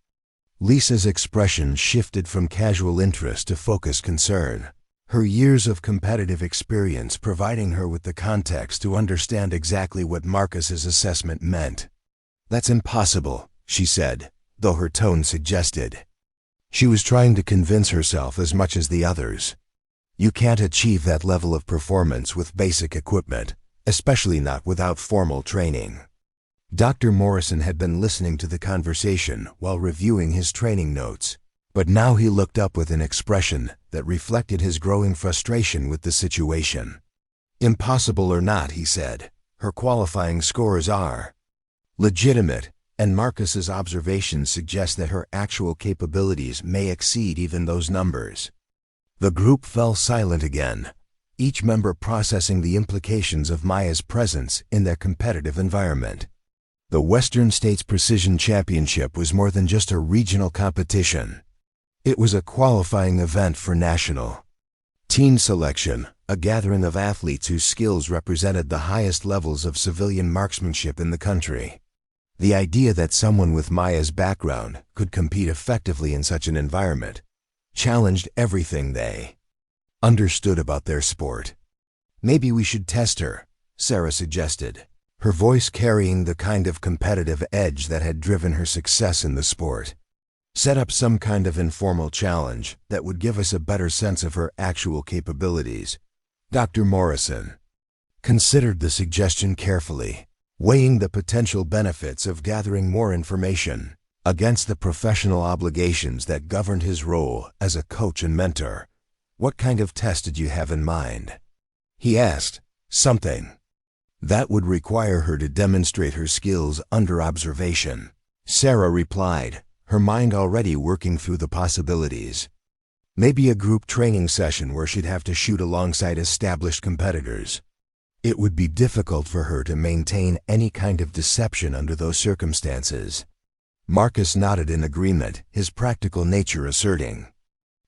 Lisa's expression shifted from casual interest to focused concern, her years of competitive experience providing her with the context to understand exactly what Marcus's assessment meant. "That's impossible," she said, though her tone suggested she was trying to convince herself as much as the others. "You can't achieve that level of performance with basic equipment, especially not without formal training." Dr. Morrison had been listening to the conversation while reviewing his training notes, but now he looked up with an expression that reflected his growing frustration with the situation. "Impossible or not," he said, "her qualifying scores are legitimate, and Marcus's observations suggest that her actual capabilities may exceed even those numbers." The group fell silent again, each member processing the implications of Maya's presence in their competitive environment. The Western States Precision Championship was more than just a regional competition. It was a qualifying event for national teen selection, a gathering of athletes whose skills represented the highest levels of civilian marksmanship in the country. The idea that someone with Maya's background could compete effectively in such an environment challenged everything they understood about their sport. "Maybe we should test her," Sarah suggested, her voice carrying the kind of competitive edge that had driven her success in the sport. "Set up some kind of informal challenge that would give us a better sense of her actual capabilities." Dr. Morrison considered the suggestion carefully, weighing the potential benefits of gathering more information against the professional obligations that governed his role as a coach and mentor. "What kind of test did you have in mind?" he asked. "Something that would require her to demonstrate her skills under observation," Sarah replied, her mind already working through the possibilities. "Maybe a group training session where she'd have to shoot alongside established competitors. It would be difficult for her to maintain any kind of deception under those circumstances." Marcus nodded in agreement, his practical nature asserting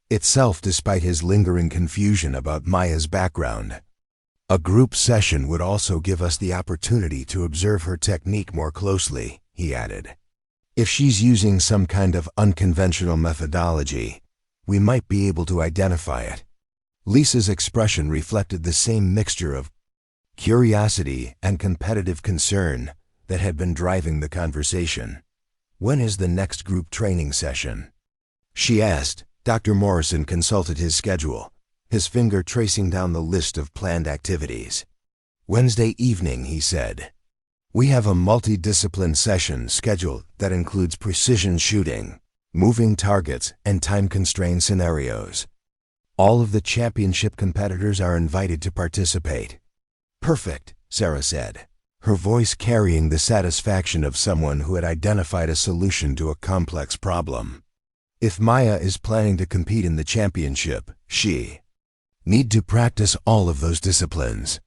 itself despite his lingering confusion about Maya's background. "A group session would also give us the opportunity to observe her technique more closely," he added. "If she's using some kind of unconventional methodology, we might be able to identify it." Lisa's expression reflected the same mixture of curiosity and competitive concern that had been driving the conversation. "When is the next group training session?" she asked. Dr. Morrison consulted his schedule, his finger tracing down the list of planned activities. "Wednesday evening," he said. "We have a multidiscipline session scheduled that includes precision shooting, moving targets, and time-constrained scenarios. All of the championship competitors are invited to participate." "Perfect," Sarah said, her voice carrying the satisfaction of someone who had identified a solution to a complex problem. "If Maya is planning to compete in the championship, she need to practice all of those disciplines.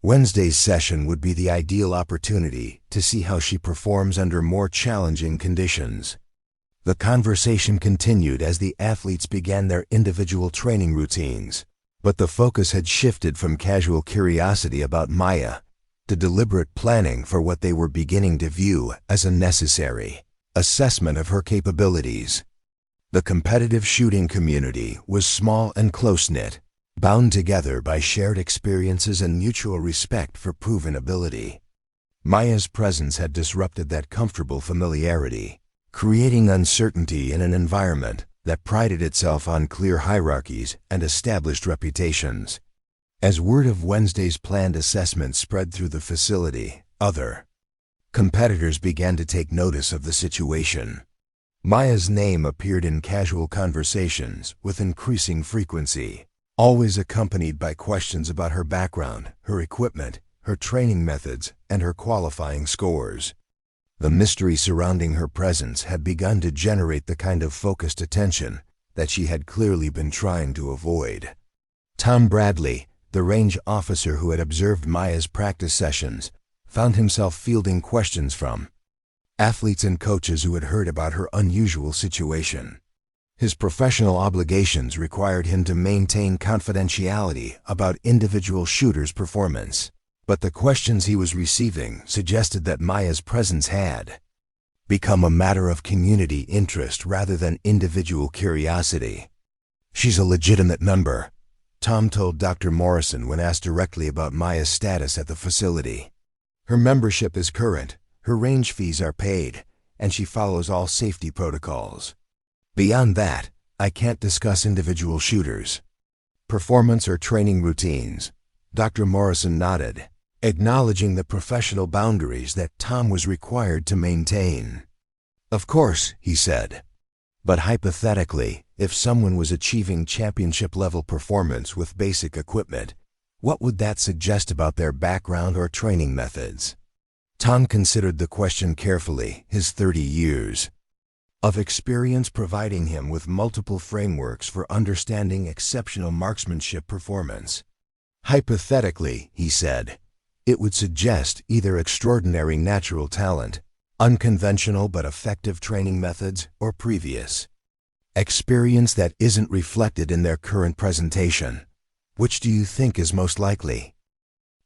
Wednesday's session would be the ideal opportunity to see how she performs under more challenging conditions." The conversation continued as the athletes began their individual training routines, but the focus had shifted from casual curiosity about Maya to deliberate planning for what they were beginning to view as a necessary assessment of her capabilities. The competitive shooting community was small and close-knit, bound together by shared experiences and mutual respect for proven ability. Maya's presence had disrupted that comfortable familiarity, creating uncertainty in an environment that prided itself on clear hierarchies and established reputations. As word of Wednesday's planned assessment spread through the facility, other competitors began to take notice of the situation. Maya's name appeared in casual conversations with increasing frequency, always accompanied by questions about her background, her equipment, her training methods, and her qualifying scores. The mystery surrounding her presence had begun to generate the kind of focused attention that she had clearly been trying to avoid. Tom Bradley, the range officer who had observed Maya's practice sessions, found himself fielding questions from athletes and coaches who had heard about her unusual situation. His professional obligations required him to maintain confidentiality about individual shooters' performance, but the questions he was receiving suggested that Maya's presence had become a matter of community interest rather than individual curiosity. "She's a legitimate number," Tom told Dr. Morrison when asked directly about Maya's status at the facility. "Her membership is current, her range fees are paid, and she follows all safety protocols. Beyond that, I can't discuss individual shooters' performance or training routines." Dr. Morrison nodded, acknowledging the professional boundaries that Tom was required to maintain. "Of course," he said. "But hypothetically, if someone was achieving championship-level performance with basic equipment, what would that suggest about their background or training methods?" Tom considered the question carefully, his 30 years of experience providing him with multiple frameworks for understanding exceptional marksmanship performance. "Hypothetically," he said, "it would suggest either extraordinary natural talent, unconventional but effective training methods, or previous experience that isn't reflected in their current presentation. Which do you think is most likely?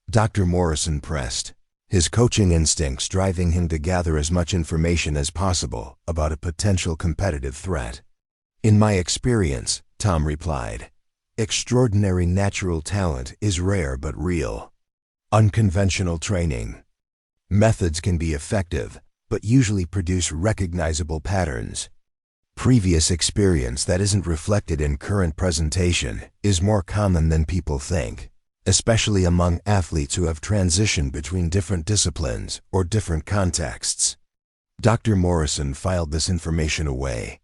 Dr. Morrison pressed, his coaching instincts driving him to gather as much information as possible about a potential competitive threat. In my experience, Tom replied, extraordinary natural talent is rare but real. Unconventional training. Methods can be effective, but usually produce recognizable patterns. Previous experience that isn't reflected in current presentation is more common than people think, especially among athletes who have transitioned between different disciplines or different contexts. Dr. Morrison filed this information away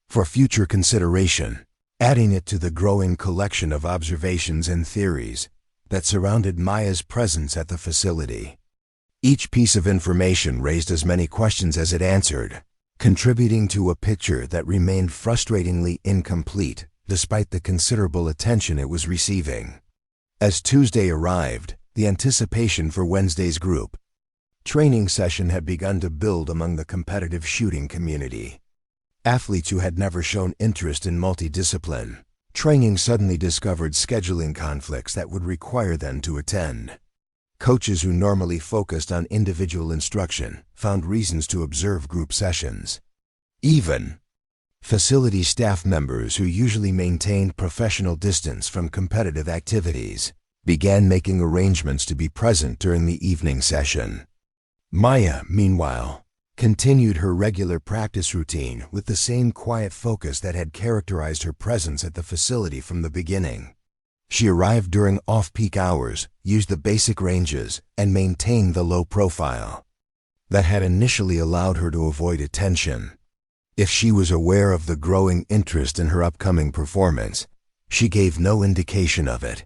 for future consideration, adding it to the growing collection of observations and theories that surrounded Maya's presence at the facility. Each piece of information raised as many questions as it answered, contributing to a picture that remained frustratingly incomplete despite the considerable attention it was receiving. As Tuesday arrived, the anticipation for Wednesday's group training session had begun to build among the competitive shooting community. Athletes who had never shown interest in multidiscipline training suddenly discovered scheduling conflicts that would require them to attend. Coaches who normally focused on individual instruction found reasons to observe group sessions. Even facility staff members who usually maintained professional distance from competitive activities began making arrangements to be present during the evening session. Maya, meanwhile, continued her regular practice routine with the same quiet focus that had characterized her presence at the facility from the beginning. She arrived during off-peak hours, used the basic ranges, and maintained the low profile that had initially allowed her to avoid attention. If she was aware of the growing interest in her upcoming performance, she gave no indication of it.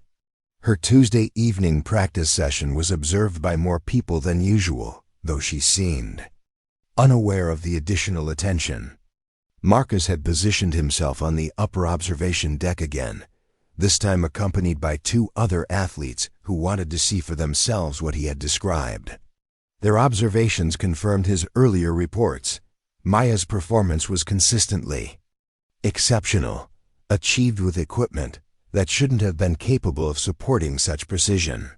Her Tuesday evening practice session was observed by more people than usual, though she seemed unaware of the additional attention. Marcus had positioned himself on the upper observation deck again, this time accompanied by two other athletes who wanted to see for themselves what he had described. Their observations confirmed his earlier reports. Maya's performance was consistently exceptional, achieved with equipment that shouldn't have been capable of supporting such precision.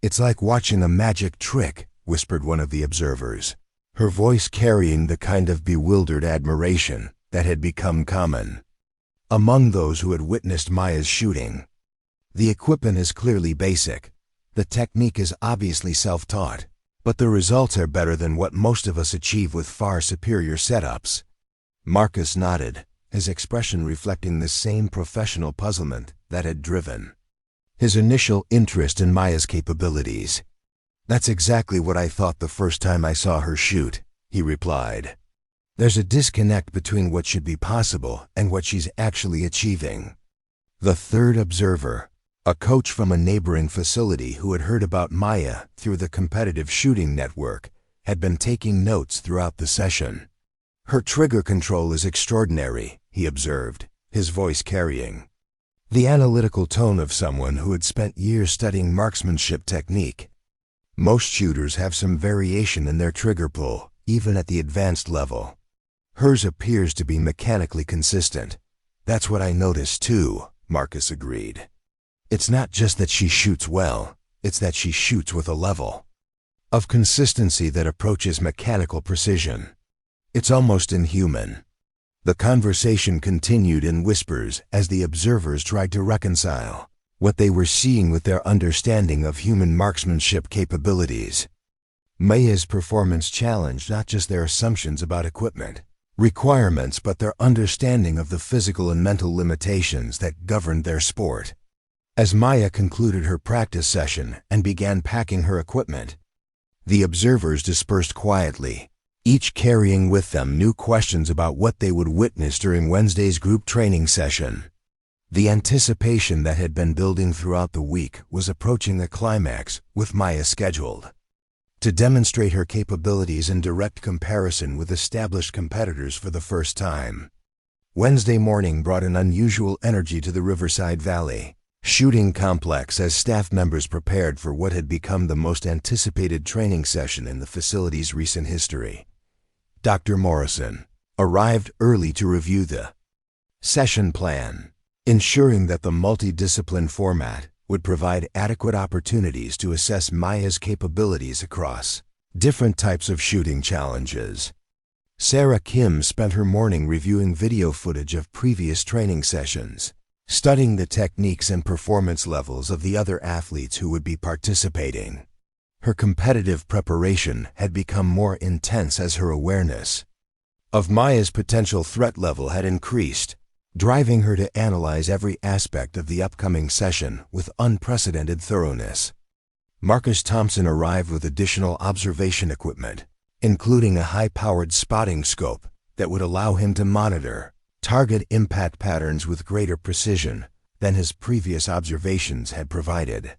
"It's like watching a magic trick," whispered one of the observers, her voice carrying the kind of bewildered admiration that had become common among those who had witnessed Maya's shooting. "The equipment is clearly basic. The technique is obviously self-taught, but the results are better than what most of us achieve with far superior setups." Marcus nodded, his expression reflecting the same professional puzzlement that had driven his initial interest in Maya's capabilities. "That's exactly what I thought the first time I saw her shoot," he replied. "There's a disconnect between what should be possible and what she's actually achieving." The third observer, a coach from a neighboring facility who had heard about Maya through the competitive shooting network, had been taking notes throughout the session. "Her trigger control is extraordinary," he observed, his voice carrying the analytical tone of someone who had spent years studying marksmanship technique. "Most shooters have some variation in their trigger pull, even at the advanced level. Hers appears to be mechanically consistent." "That's what I noticed too," Marcus agreed. "It's not just that she shoots well, it's that she shoots with a level of consistency that approaches mechanical precision. It's almost inhuman." The conversation continued in whispers as the observers tried to reconcile what they were seeing with their understanding of human marksmanship capabilities. Maya's performance challenged not just their assumptions about equipment requirements, but their understanding of the physical and mental limitations that governed their sport. As Maya concluded her practice session and began packing her equipment, the observers dispersed quietly, each carrying with them new questions about what they would witness during Wednesday's group training session. The anticipation that had been building throughout the week was approaching a climax, with Maya scheduled to demonstrate her capabilities in direct comparison with established competitors for the first time. Wednesday morning brought an unusual energy to the Riverside Valley shooting complex as staff members prepared for what had become the most anticipated training session in the facility's recent history. Dr. Morrison arrived early to review the Session plan. Ensuring that the multidiscipline format would provide adequate opportunities to assess Maya's capabilities across different types of shooting challenges. Sarah Kim spent her morning reviewing video footage of previous training sessions, studying the techniques and performance levels of the other athletes who would be participating. Her competitive preparation had become more intense as her awareness of Maya's potential threat level had increased, driving her to analyze every aspect of the upcoming session with unprecedented thoroughness. Marcus Thompson arrived with additional observation equipment, including a high-powered spotting scope that would allow him to monitor target impact patterns with greater precision than his previous observations had provided.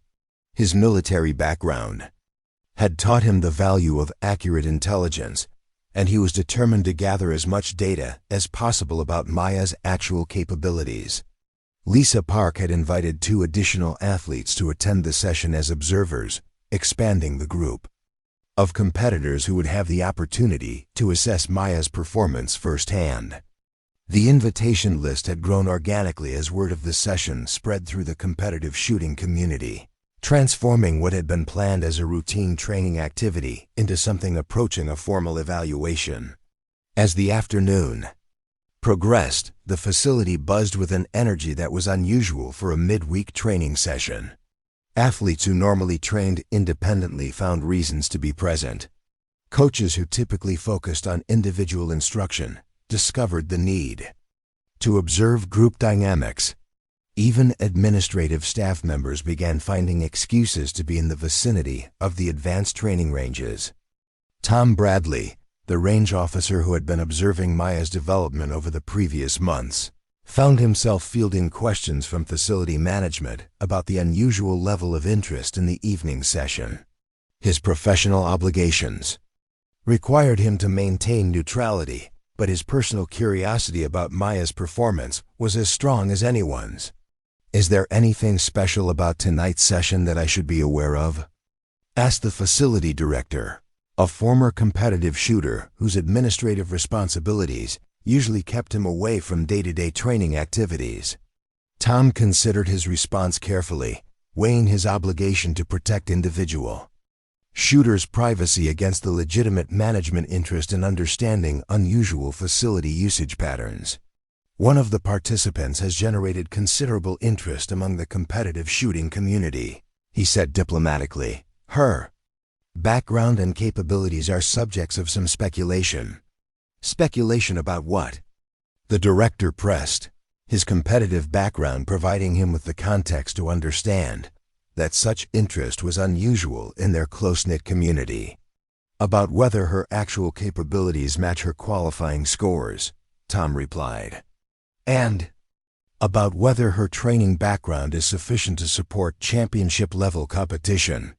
His military background had taught him the value of accurate intelligence, and he was determined to gather as much data as possible about Maya's actual capabilities. Lisa Park had invited 2 additional athletes to attend the session as observers, expanding the group of competitors who would have the opportunity to assess Maya's performance firsthand. The invitation list had grown organically as word of the session spread through the competitive shooting community, transforming what had been planned as a routine training activity into something approaching a formal evaluation. As the afternoon progressed, the facility buzzed with an energy that was unusual for a midweek training session. Athletes who normally trained independently found reasons to be present. Coaches who typically focused on individual instruction discovered the need to observe group dynamics. Even administrative staff members began finding excuses to be in the vicinity of the advanced training ranges. Tom Bradley, the range officer who had been observing Maya's development over the previous months, found himself fielding questions from facility management about the unusual level of interest in the evening session. His professional obligations required him to maintain neutrality, but his personal curiosity about Maya's performance was as strong as anyone's. "Is there anything special about tonight's session that I should be aware of?" asked the facility director, a former competitive shooter whose administrative responsibilities usually kept him away from day-to-day training activities. Tom considered his response carefully, weighing his obligation to protect individual shooters' privacy against the legitimate management interest in understanding unusual facility usage patterns. "One of the participants has generated considerable interest among the competitive shooting community," he said diplomatically. "Her background and capabilities are subjects of some speculation." "Speculation about what?" the director pressed, his competitive background providing him with the context to understand that such interest was unusual in their close-knit community. "About whether her actual capabilities match her qualifying scores," Tom replied. "And about whether her training background is sufficient to support championship-level competition."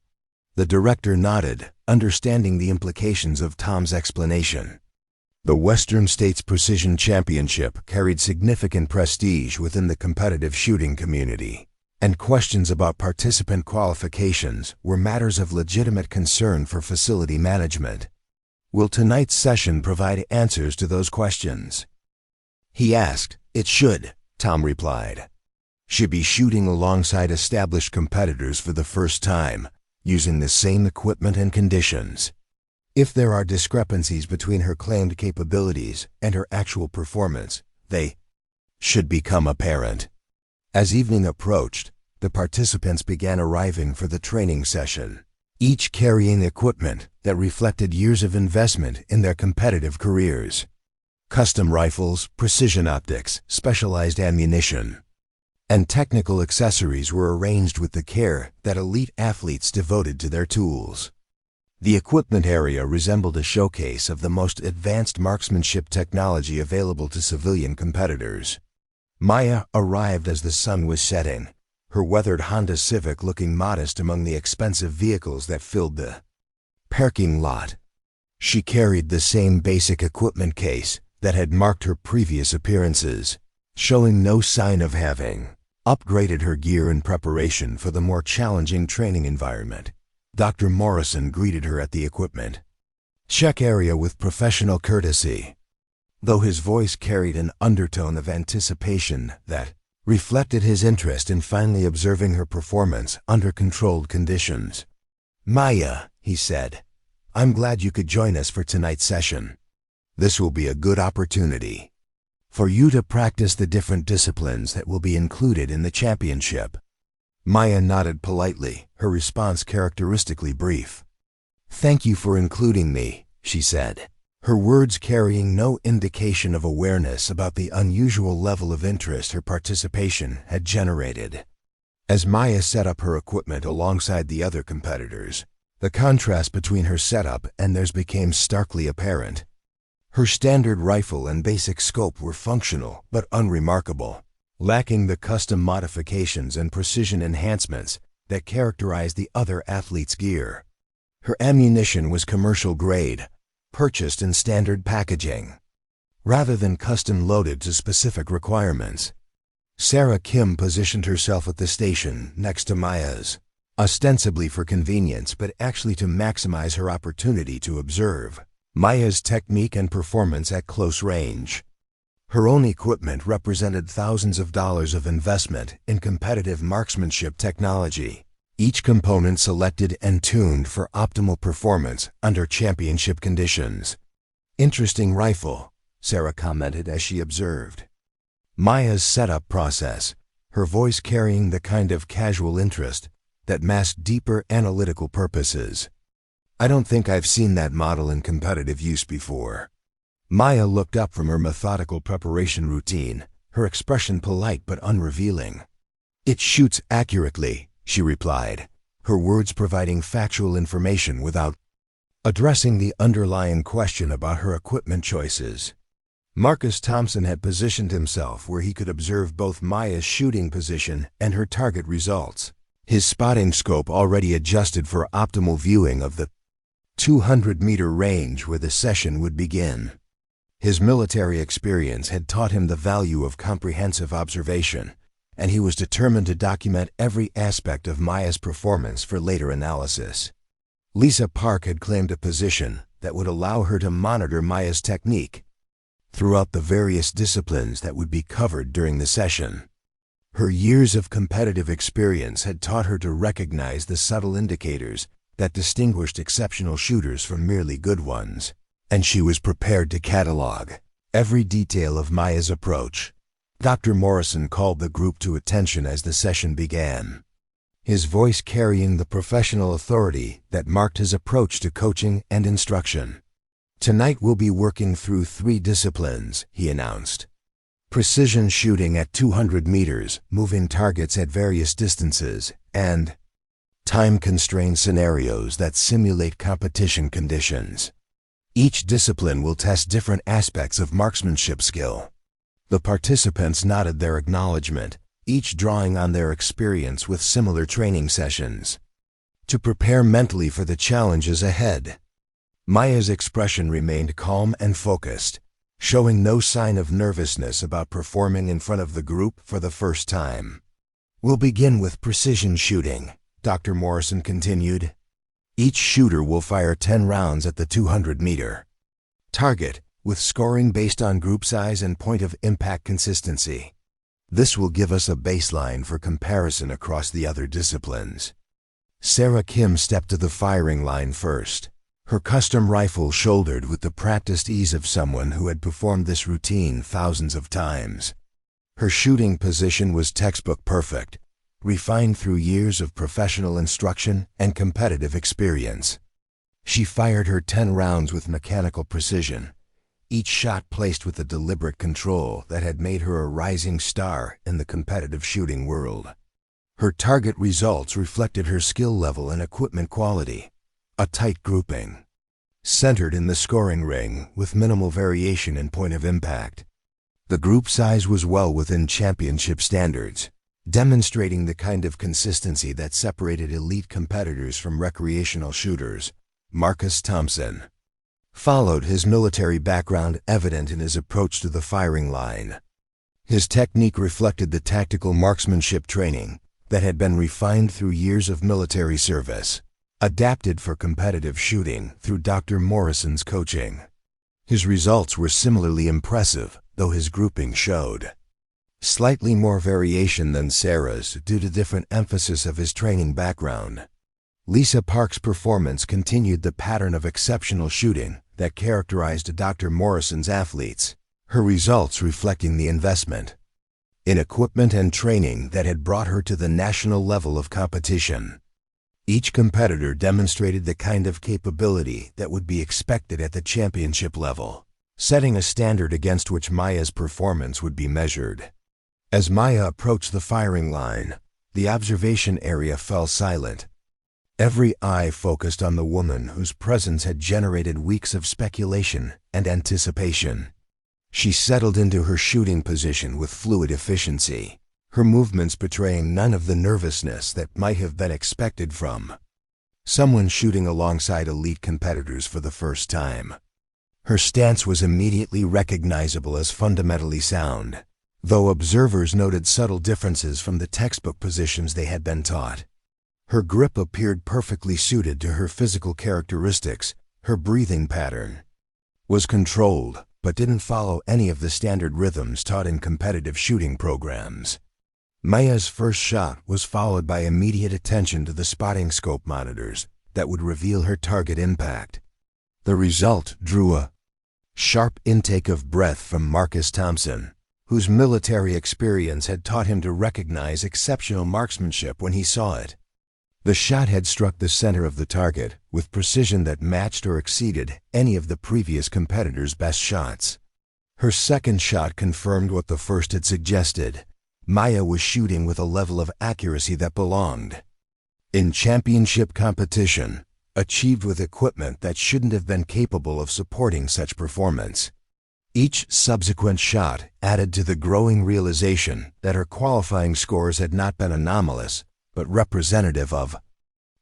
The director nodded, understanding the implications of Tom's explanation. The Western States Precision Championship carried significant prestige within the competitive shooting community, and questions about participant qualifications were matters of legitimate concern for facility management. "Will tonight's session provide answers to those questions?" he asked. "It should," Tom replied. "She'll be shooting alongside established competitors for the first time, using the same equipment and conditions. If there are discrepancies between her claimed capabilities and her actual performance, they should become apparent." As evening approached, the participants began arriving for the training session, each carrying equipment that reflected years of investment in their competitive careers. Custom rifles, precision optics, specialized ammunition, and technical accessories were arranged with the care that elite athletes devoted to their tools. The equipment area resembled a showcase of the most advanced marksmanship technology available to civilian competitors. Maya arrived as the sun was setting, her weathered Honda Civic looking modest among the expensive vehicles that filled the parking lot. She carried the same basic equipment case that had marked her previous appearances, showing no sign of having upgraded her gear in preparation for the more challenging training environment. Dr. Morrison greeted her at the equipment check area with professional courtesy. though his voice carried an undertone of anticipation that reflected his interest in finally observing her performance under controlled conditions. "Maya," he said, "I'm glad you could join us for tonight's session. This will be a good opportunity for you to practice the different disciplines that will be included in the championship." Maya nodded politely, her response characteristically brief. "Thank you for including me," she said, her words carrying no indication of awareness about the unusual level of interest her participation had generated. As Maya set up her equipment alongside the other competitors, the contrast between her setup and theirs became starkly apparent. Her standard rifle and basic scope were functional but unremarkable, lacking the custom modifications and precision enhancements that characterized the other athletes' gear. Her ammunition was commercial grade, purchased in standard packaging, rather than custom loaded to specific requirements. Sarah Kim positioned herself at the station next to Maya's, ostensibly for convenience but actually to maximize her opportunity to observe Maya's technique and performance at close range. Her own equipment represented thousands of dollars of investment in competitive marksmanship technology, each component selected and tuned for optimal performance under championship conditions. "Interesting rifle," Sarah commented as she observed Maya's setup process, her voice carrying the kind of casual interest that masked deeper analytical purposes. "I don't think I've seen that model in competitive use before." Maya looked up from her methodical preparation routine, her expression polite but unrevealing. "It shoots accurately," she replied, her words providing factual information without addressing the underlying question about her equipment choices. Marcus Thompson had positioned himself where he could observe both Maya's shooting position and her target results, his spotting scope already adjusted for optimal viewing of the 200-meter range where the session would begin. His military experience had taught him the value of comprehensive observation, and he was determined to document every aspect of Maya's performance for later analysis. Lisa Park had claimed a position that would allow her to monitor Maya's technique throughout the various disciplines that would be covered during the session. Her years of competitive experience had taught her to recognize the subtle indicators that distinguished exceptional shooters from merely good ones, and she was prepared to catalog every detail of Maya's approach. Dr. Morrison called the group to attention as the session began, his voice carrying the professional authority that marked his approach to coaching and instruction. "Tonight we'll be working through 3 disciplines," he announced. "Precision shooting at 200 meters, moving targets at various distances, and time-constrained scenarios that simulate competition conditions. Each discipline will test different aspects of marksmanship skill." The participants nodded their acknowledgement, each drawing on their experience with similar training sessions to prepare mentally for the challenges ahead. Maya's expression remained calm and focused, showing no sign of nervousness about performing in front of the group for the first time. "We'll begin with precision shooting," Dr. Morrison continued. "Each shooter will fire 10 rounds at the 200-meter target, with scoring based on group size and point of impact consistency. This will give us a baseline for comparison across the other disciplines." Sarah Kim stepped to the firing line first, her custom rifle shouldered with the practiced ease of someone who had performed this routine thousands of times. Her shooting position was textbook perfect, refined through years of professional instruction and competitive experience. She fired her 10 rounds with mechanical precision, each shot placed with a deliberate control that had made her a rising star in the competitive shooting world. Her target results reflected her skill level and equipment quality, a tight grouping, centered in the scoring ring with minimal variation in point of impact. The group size was well within championship standards, demonstrating the kind of consistency that separated elite competitors from recreational shooters. Marcus Thompson followed, his military background evident in his approach to the firing line. His technique reflected the tactical marksmanship training that had been refined through years of military service, adapted for competitive shooting through Dr. Morrison's coaching. His results were similarly impressive, though his grouping showed slightly more variation than Sarah's due to different emphasis of his training background. Lisa Park's performance continued the pattern of exceptional shooting that characterized Dr. Morrison's athletes, her results reflecting the investment in equipment and training that had brought her to the national level of competition. Each competitor demonstrated the kind of capability that would be expected at the championship level, setting a standard against which Maya's performance would be measured. As Maya approached the firing line, the observation area fell silent. Every eye focused on the woman whose presence had generated weeks of speculation and anticipation. She settled into her shooting position with fluid efficiency, her movements betraying none of the nervousness that might have been expected from someone shooting alongside elite competitors for the first time. Her stance was immediately recognizable as fundamentally sound, though observers noted subtle differences from the textbook positions they had been taught. Her grip appeared perfectly suited to her physical characteristics. Her breathing pattern was controlled, but didn't follow any of the standard rhythms taught in competitive shooting programs. Maya's first shot was followed by immediate attention to the spotting scope monitors that would reveal her target impact. The result drew a sharp intake of breath from Marcus Thompson, whose military experience had taught him to recognize exceptional marksmanship when he saw it. The shot had struck the center of the target with precision that matched or exceeded any of the previous competitor's best shots. Her second shot confirmed what the first had suggested. Maya was shooting with a level of accuracy that belonged in championship competition, achieved with equipment that shouldn't have been capable of supporting such performance. Each subsequent shot added to the growing realization that her qualifying scores had not been anomalous, but representative of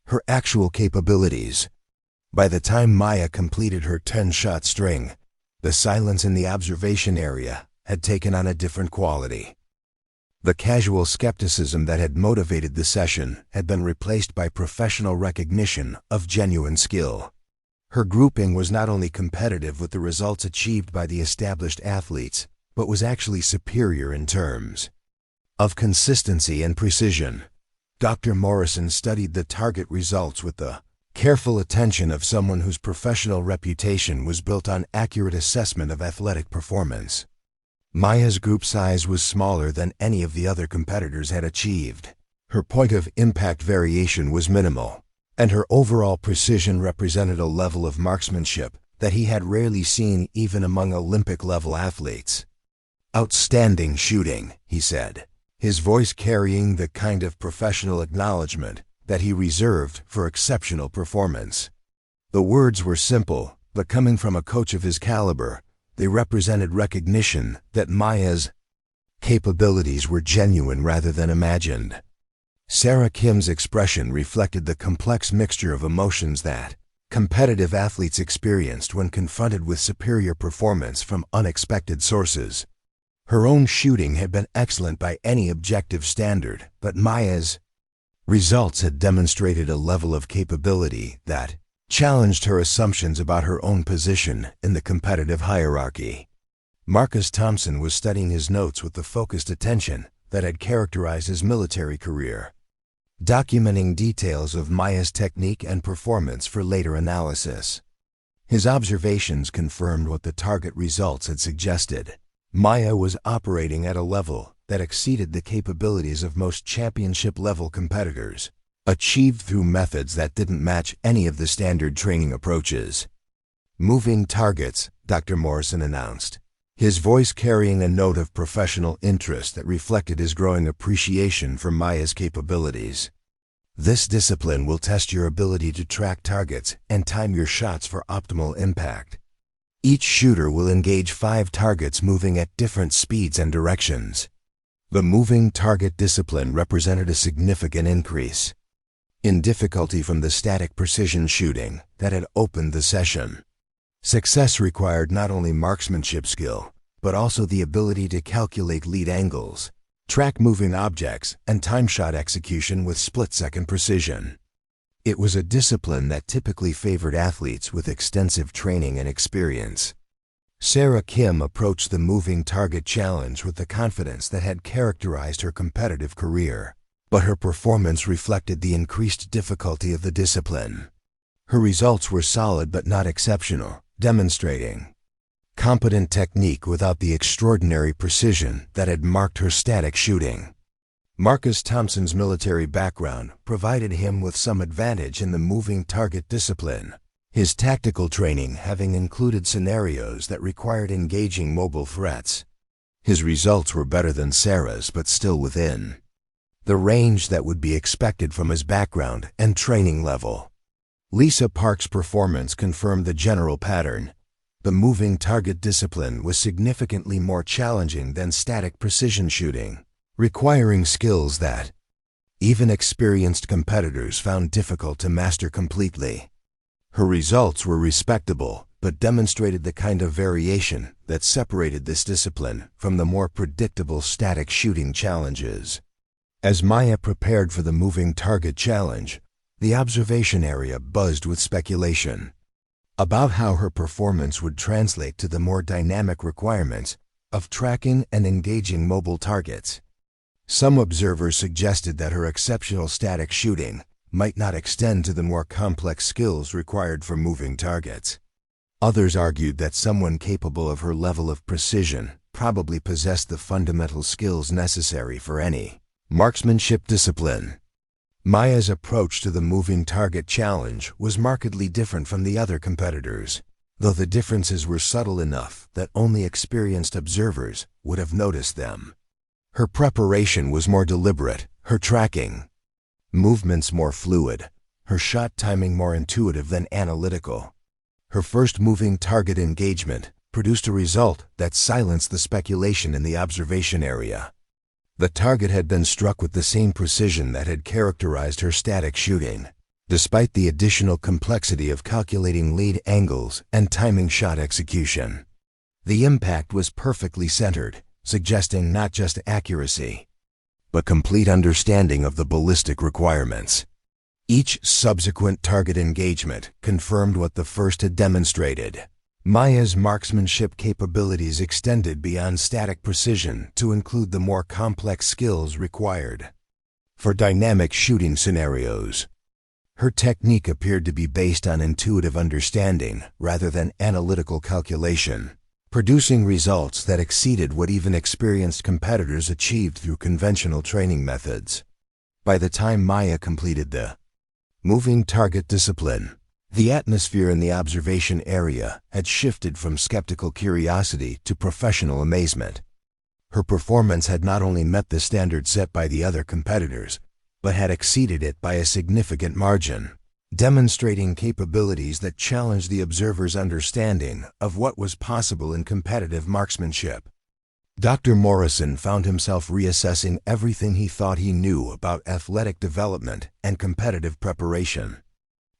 her actual capabilities. By the time Maya completed her 10-shot string, the silence in the observation area had taken on a different quality. The casual skepticism that had motivated the session had been replaced by professional recognition of genuine skill. Her grouping was not only competitive with the results achieved by the established athletes, but was actually superior in terms of consistency and precision. Dr. Morrison studied the target results with the careful attention of someone whose professional reputation was built on accurate assessment of athletic performance. Maya's group size was smaller than any of the other competitors had achieved. Her point of impact variation was minimal, and her overall precision represented a level of marksmanship that he had rarely seen even among Olympic-level athletes. "Outstanding shooting," he said, his voice carrying the kind of professional acknowledgement that he reserved for exceptional performance. The words were simple, but coming from a coach of his caliber, they represented recognition that Maya's capabilities were genuine rather than imagined. Sarah Kim's expression reflected the complex mixture of emotions that competitive athletes experienced when confronted with superior performance from unexpected sources. Her own shooting had been excellent by any objective standard, but Maya's results had demonstrated a level of capability that challenged her assumptions about her own position in the competitive hierarchy. Marcus Thompson was studying his notes with the focused attention that had characterized his military career, documenting details of Maya's technique and performance for later analysis. His observations confirmed what the target results had suggested. Maya was operating at a level that exceeded the capabilities of most championship-level competitors, achieved through methods that didn't match any of the standard training approaches. "Moving targets," Dr. Morrison announced, his voice carrying a note of professional interest that reflected his growing appreciation for Maya's capabilities. "This discipline will test your ability to track targets and time your shots for optimal impact. Each shooter will engage 5 targets moving at different speeds and directions." The moving target discipline represented a significant increase in difficulty from the static precision shooting that had opened the session. Success required not only marksmanship skill, but also the ability to calculate lead angles, track moving objects, and time shot execution with split-second precision. It was a discipline that typically favored athletes with extensive training and experience. Sarah Kim approached the moving target challenge with the confidence that had characterized her competitive career, but her performance reflected the increased difficulty of the discipline. Her results were solid but not exceptional, demonstrating competent technique without the extraordinary precision that had marked her static shooting. Marcus Thompson's military background provided him with some advantage in the moving target discipline, his tactical training having included scenarios that required engaging mobile threats. His results were better than Sarah's, but still within the range that would be expected from his background and training level. Lisa Park's performance confirmed the general pattern. The moving target discipline was significantly more challenging than static precision shooting, requiring skills that even experienced competitors found difficult to master completely. Her results were respectable, but demonstrated the kind of variation that separated this discipline from the more predictable static shooting challenges. As Maya prepared for the moving target challenge, the observation area buzzed with speculation about how her performance would translate to the more dynamic requirements of tracking and engaging mobile targets. Some observers suggested that her exceptional static shooting might not extend to the more complex skills required for moving targets. Others argued that someone capable of her level of precision probably possessed the fundamental skills necessary for any marksmanship discipline. Maya's approach to the moving target challenge was markedly different from the other competitors, though the differences were subtle enough that only experienced observers would have noticed them. Her preparation was more deliberate, her tracking movements more fluid, her shot timing more intuitive than analytical. Her first moving target engagement produced a result that silenced the speculation in the observation area. The target had been struck with the same precision that had characterized her static shooting, despite the additional complexity of calculating lead angles and timing shot execution. The impact was perfectly centered, suggesting not just accuracy, but complete understanding of the ballistic requirements. Each subsequent target engagement confirmed what the first had demonstrated. Maya's marksmanship capabilities extended beyond static precision to include the more complex skills required for dynamic shooting scenarios. Her technique appeared to be based on intuitive understanding rather than analytical calculation, producing results that exceeded what even experienced competitors achieved through conventional training methods. By the time Maya completed the moving target discipline, the atmosphere in the observation area had shifted from skeptical curiosity to professional amazement. Her performance had not only met the standard set by the other competitors, but had exceeded it by a significant margin, demonstrating capabilities that challenged the observer's understanding of what was possible in competitive marksmanship. Dr. Morrison found himself reassessing everything he thought he knew about athletic development and competitive preparation.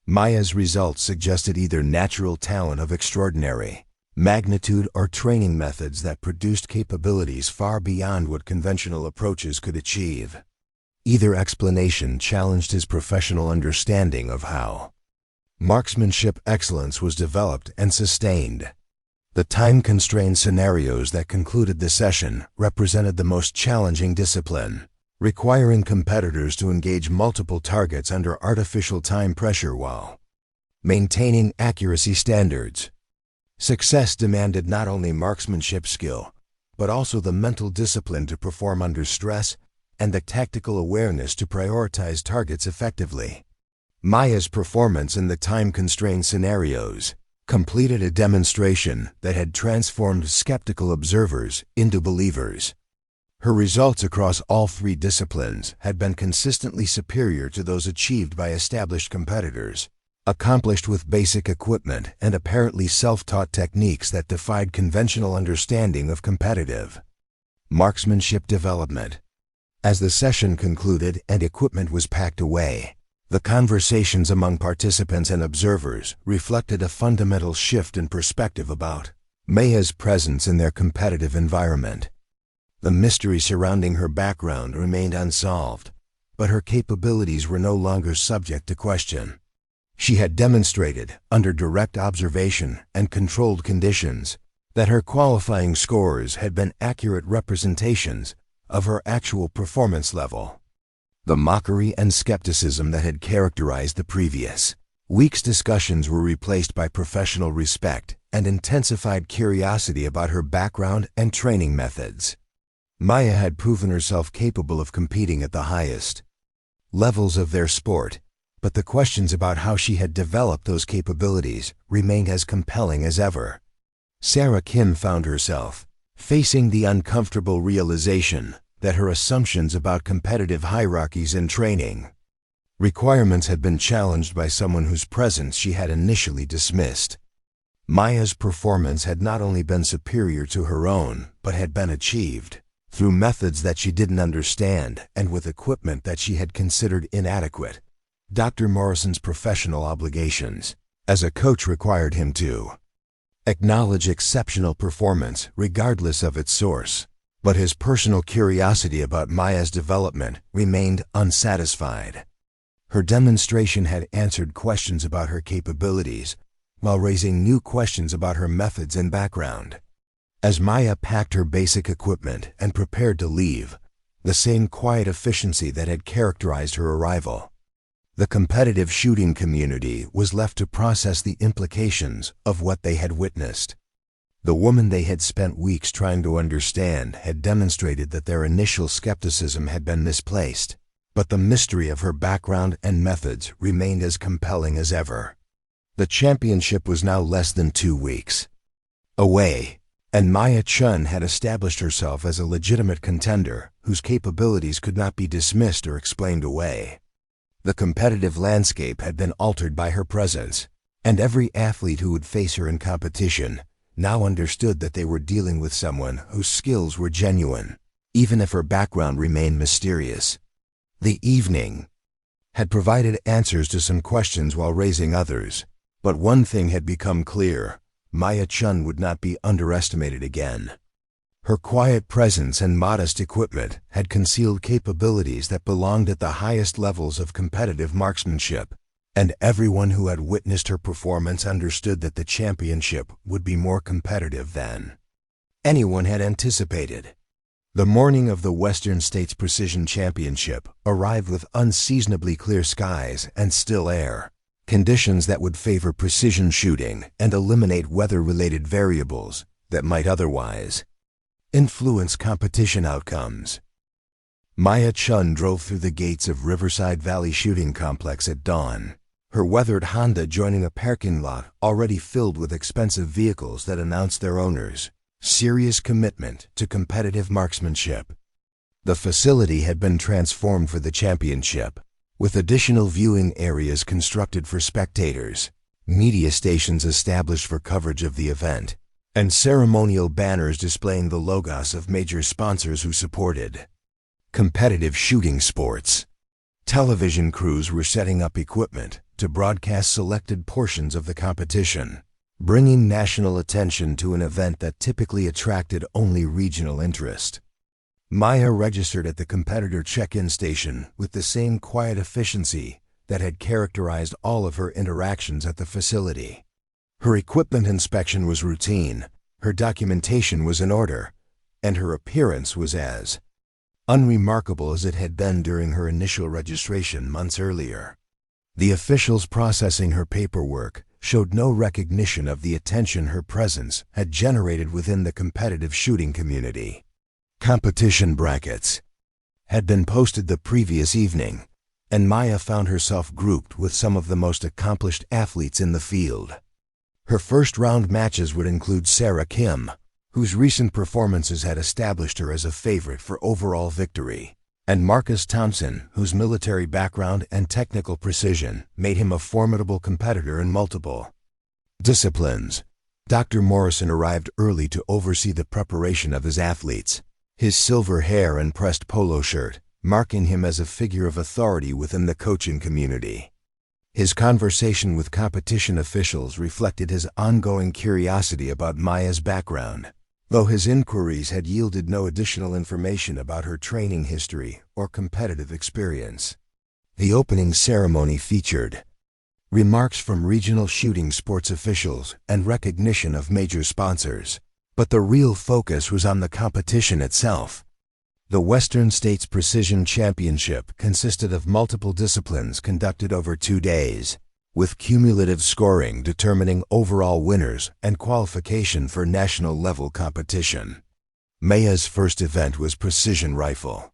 Maya's results suggested either natural talent of extraordinary magnitude or training methods that produced capabilities far beyond what conventional approaches could achieve. Either explanation challenged his professional understanding of how marksmanship excellence was developed and sustained. The time-constrained scenarios that concluded the session represented the most challenging discipline, requiring competitors to engage multiple targets under artificial time pressure while maintaining accuracy standards. Success demanded not only marksmanship skill, but also the mental discipline to perform under stress and the tactical awareness to prioritize targets effectively. Maya's performance in the time-constrained scenarios completed a demonstration that had transformed skeptical observers into believers. Her results across all three disciplines had been consistently superior to those achieved by established competitors, accomplished with basic equipment and apparently self-taught techniques that defied conventional understanding of competitive marksmanship development. As the session concluded and equipment was packed away, the conversations among participants and observers reflected a fundamental shift in perspective about Maya's presence in their competitive environment. The mystery surrounding her background remained unsolved, but her capabilities were no longer subject to question. She had demonstrated, under direct observation and controlled conditions, that her qualifying scores had been accurate representations of her actual performance level. The mockery and skepticism that had characterized the previous week's discussions were replaced by professional respect and intensified curiosity about her background and training methods. Maya had proven herself capable of competing at the highest levels of their sport, but the questions about how she had developed those capabilities remained as compelling as ever. Sarah Kim found herself facing the uncomfortable realization that her assumptions about competitive hierarchies in training requirements had been challenged by someone whose presence she had initially dismissed. Maya's performance had not only been superior to her own, but had been achieved through methods that she didn't understand and with equipment that she had considered inadequate. Dr. Morrison's professional obligations as a coach required him to acknowledge exceptional performance regardless of its source, but his personal curiosity about Maya's development remained unsatisfied. Her demonstration had answered questions about her capabilities while raising new questions about her methods and background. As Maya packed her basic equipment and prepared to leave, the same quiet efficiency that had characterized her arrival, the competitive shooting community was left to process the implications of what they had witnessed. The woman they had spent weeks trying to understand had demonstrated that their initial skepticism had been misplaced, but the mystery of her background and methods remained as compelling as ever. The championship was now less than 2 weeks away, and Maya Chun had established herself as a legitimate contender whose capabilities could not be dismissed or explained away. The competitive landscape had been altered by her presence, and every athlete who would face her in competition now understood that they were dealing with someone whose skills were genuine, even if her background remained mysterious. The evening had provided answers to some questions while raising others, but one thing had become clear: Maya Chun would not be underestimated again. Her quiet presence and modest equipment had concealed capabilities that belonged at the highest levels of competitive marksmanship, and everyone who had witnessed her performance understood that the championship would be more competitive than anyone had anticipated. The morning of the Western States Precision Championship arrived with unseasonably clear skies and still air, conditions that would favor precision shooting and eliminate weather-related variables that might otherwise influence competition outcomes. Maya Chun drove through the gates of Riverside Valley Shooting Complex at dawn, her weathered Honda joining a parking lot already filled with expensive vehicles that announced their owners' serious commitment to competitive marksmanship. The facility had been transformed for the championship, with additional viewing areas constructed for spectators, media stations established for coverage of the event, and ceremonial banners displaying the logos of major sponsors who supported competitive shooting sports. Television crews were setting up equipment to broadcast selected portions of the competition, bringing national attention to an event that typically attracted only regional interest. Maya registered at the competitor check-in station with the same quiet efficiency that had characterized all of her interactions at the facility. Her equipment inspection was routine, her documentation was in order, and her appearance was as unremarkable as it had been during her initial registration months earlier. The officials processing her paperwork showed no recognition of the attention her presence had generated within the competitive shooting community. Competition brackets had been posted the previous evening, and Maya found herself grouped with some of the most accomplished athletes in the field. Her first-round matches would include Sarah Kim, whose recent performances had established her as a favorite for overall victory, and Marcus Thompson, whose military background and technical precision made him a formidable competitor in multiple disciplines. Dr. Morrison arrived early to oversee the preparation of his athletes, his silver hair and pressed polo shirt marking him as a figure of authority within the coaching community. His conversation with competition officials reflected his ongoing curiosity about Maya's background, though his inquiries had yielded no additional information about her training history or competitive experience. The opening ceremony featured remarks from regional shooting sports officials and recognition of major sponsors. But the real focus was on the competition itself. The Western States Precision Championship consisted of multiple disciplines conducted over 2 days, with cumulative scoring determining overall winners and qualification for national-level competition. Maya's first event was precision rifle.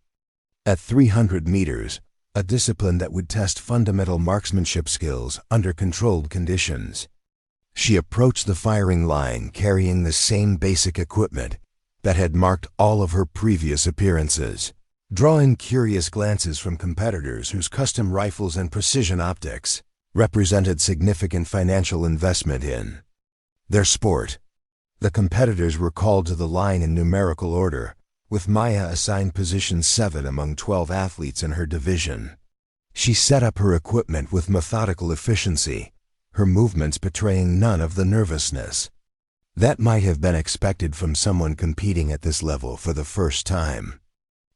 At 300 meters, a discipline that would test fundamental marksmanship skills under controlled conditions. She approached the firing line carrying the same basic equipment that had marked all of her previous appearances, drawing curious glances from competitors whose custom rifles and precision optics represented significant financial investment in their sport. The competitors were called to the line in numerical order, with Maya assigned position 7 among 12 athletes in her division. She set up her equipment with methodical efficiency, her movements betraying none of the nervousness that might have been expected from someone competing at this level for the first time.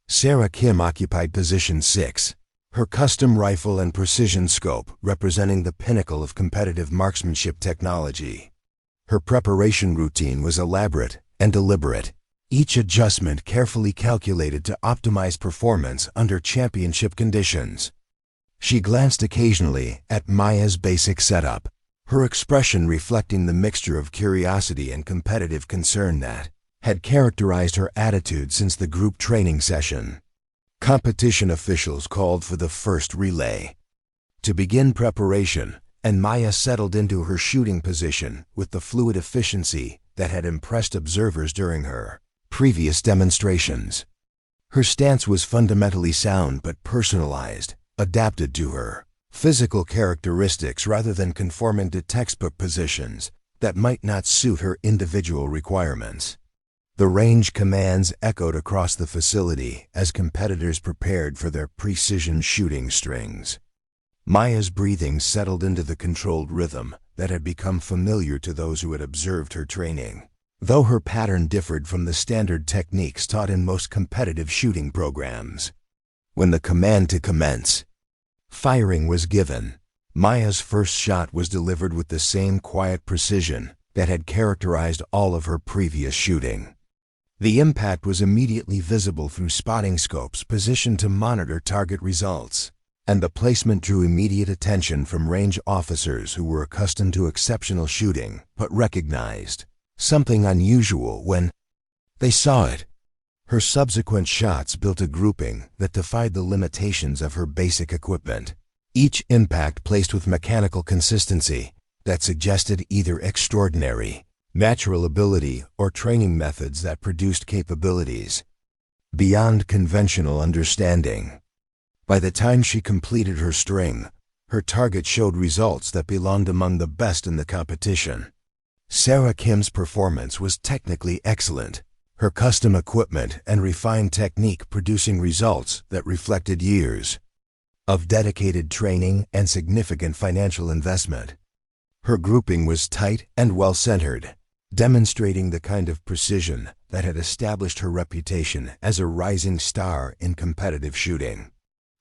Sarah Kim occupied position 6, her custom rifle and precision scope representing the pinnacle of competitive marksmanship technology. Her preparation routine was elaborate and deliberate, each adjustment carefully calculated to optimize performance under championship conditions. She glanced occasionally at Maya's basic setup, her expression reflecting the mixture of curiosity and competitive concern that had characterized her attitude since the group training session. Competition officials called for the first relay to begin preparation, and Maya settled into her shooting position with the fluid efficiency that had impressed observers during her previous demonstrations. Her stance was fundamentally sound but personalized, adapted to her physical characteristics rather than conforming to textbook positions that might not suit her individual requirements. The range commands echoed across the facility as competitors prepared for their precision shooting strings. Maya's breathing settled into the controlled rhythm that had become familiar to those who had observed her training, though her pattern differed from the standard techniques taught in most competitive shooting programs. When the command to commence firing was given, Maya's first shot was delivered with the same quiet precision that had characterized all of her previous shooting. The impact was immediately visible through spotting scopes positioned to monitor target results, and the placement drew immediate attention from range officers who were accustomed to exceptional shooting but recognized something unusual when they saw it. Her subsequent shots built a grouping that defied the limitations of her basic equipment, each impact placed with mechanical consistency that suggested either extraordinary natural ability or training methods that produced capabilities beyond conventional understanding. By the time she completed her string, her target showed results that belonged among the best in the competition. Sarah Kim's performance was technically excellent, her custom equipment and refined technique producing results that reflected years of dedicated training and significant financial investment. Her grouping was tight and well-centered, demonstrating the kind of precision that had established her reputation as a rising star in competitive shooting.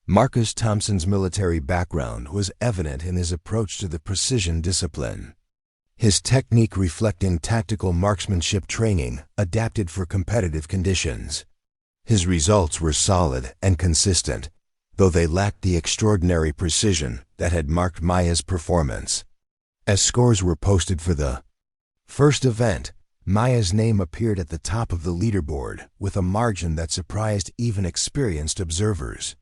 Marcus Thompson's military background was evident in his approach to the precision discipline, his technique reflecting tactical marksmanship training adapted for competitive conditions. His results were solid and consistent, though they lacked the extraordinary precision that had marked Maya's performance. As scores were posted for the first event, Maya's name appeared at the top of the leaderboard with a margin that surprised even experienced observers.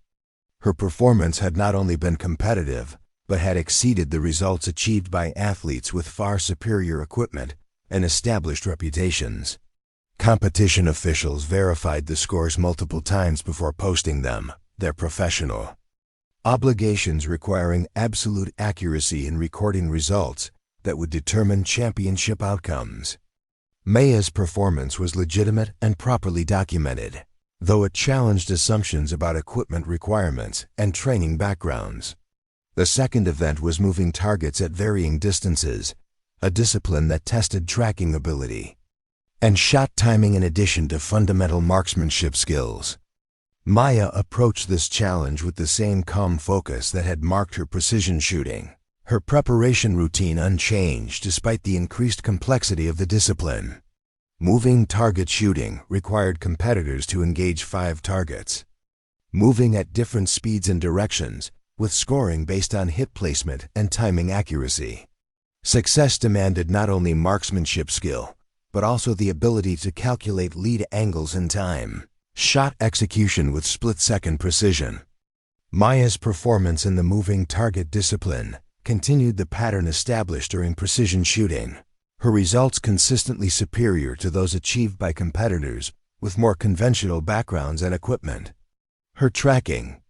Her performance had not only been competitive, but had exceeded the results achieved by athletes with far superior equipment and established reputations. Competition officials verified the scores multiple times before posting them, their professional obligations requiring absolute accuracy in recording results that would determine championship outcomes. Maya's performance was legitimate and properly documented, though it challenged assumptions about equipment requirements and training backgrounds. The second event was moving targets at varying distances, a discipline that tested tracking ability and shot timing in addition to fundamental marksmanship skills. Maya approached this challenge with the same calm focus that had marked her precision shooting, her preparation routine unchanged despite the increased complexity of the discipline. Moving target shooting required competitors to engage 5 targets, moving at different speeds and directions, with scoring based on hit placement and timing accuracy. Success demanded not only marksmanship skill, but also the ability to calculate lead angles and time, shot execution with split-second precision. Maya's performance in the moving target discipline continued the pattern established during precision shooting. Her results consistently superior to those achieved by competitors with more conventional backgrounds and equipment. Her tracking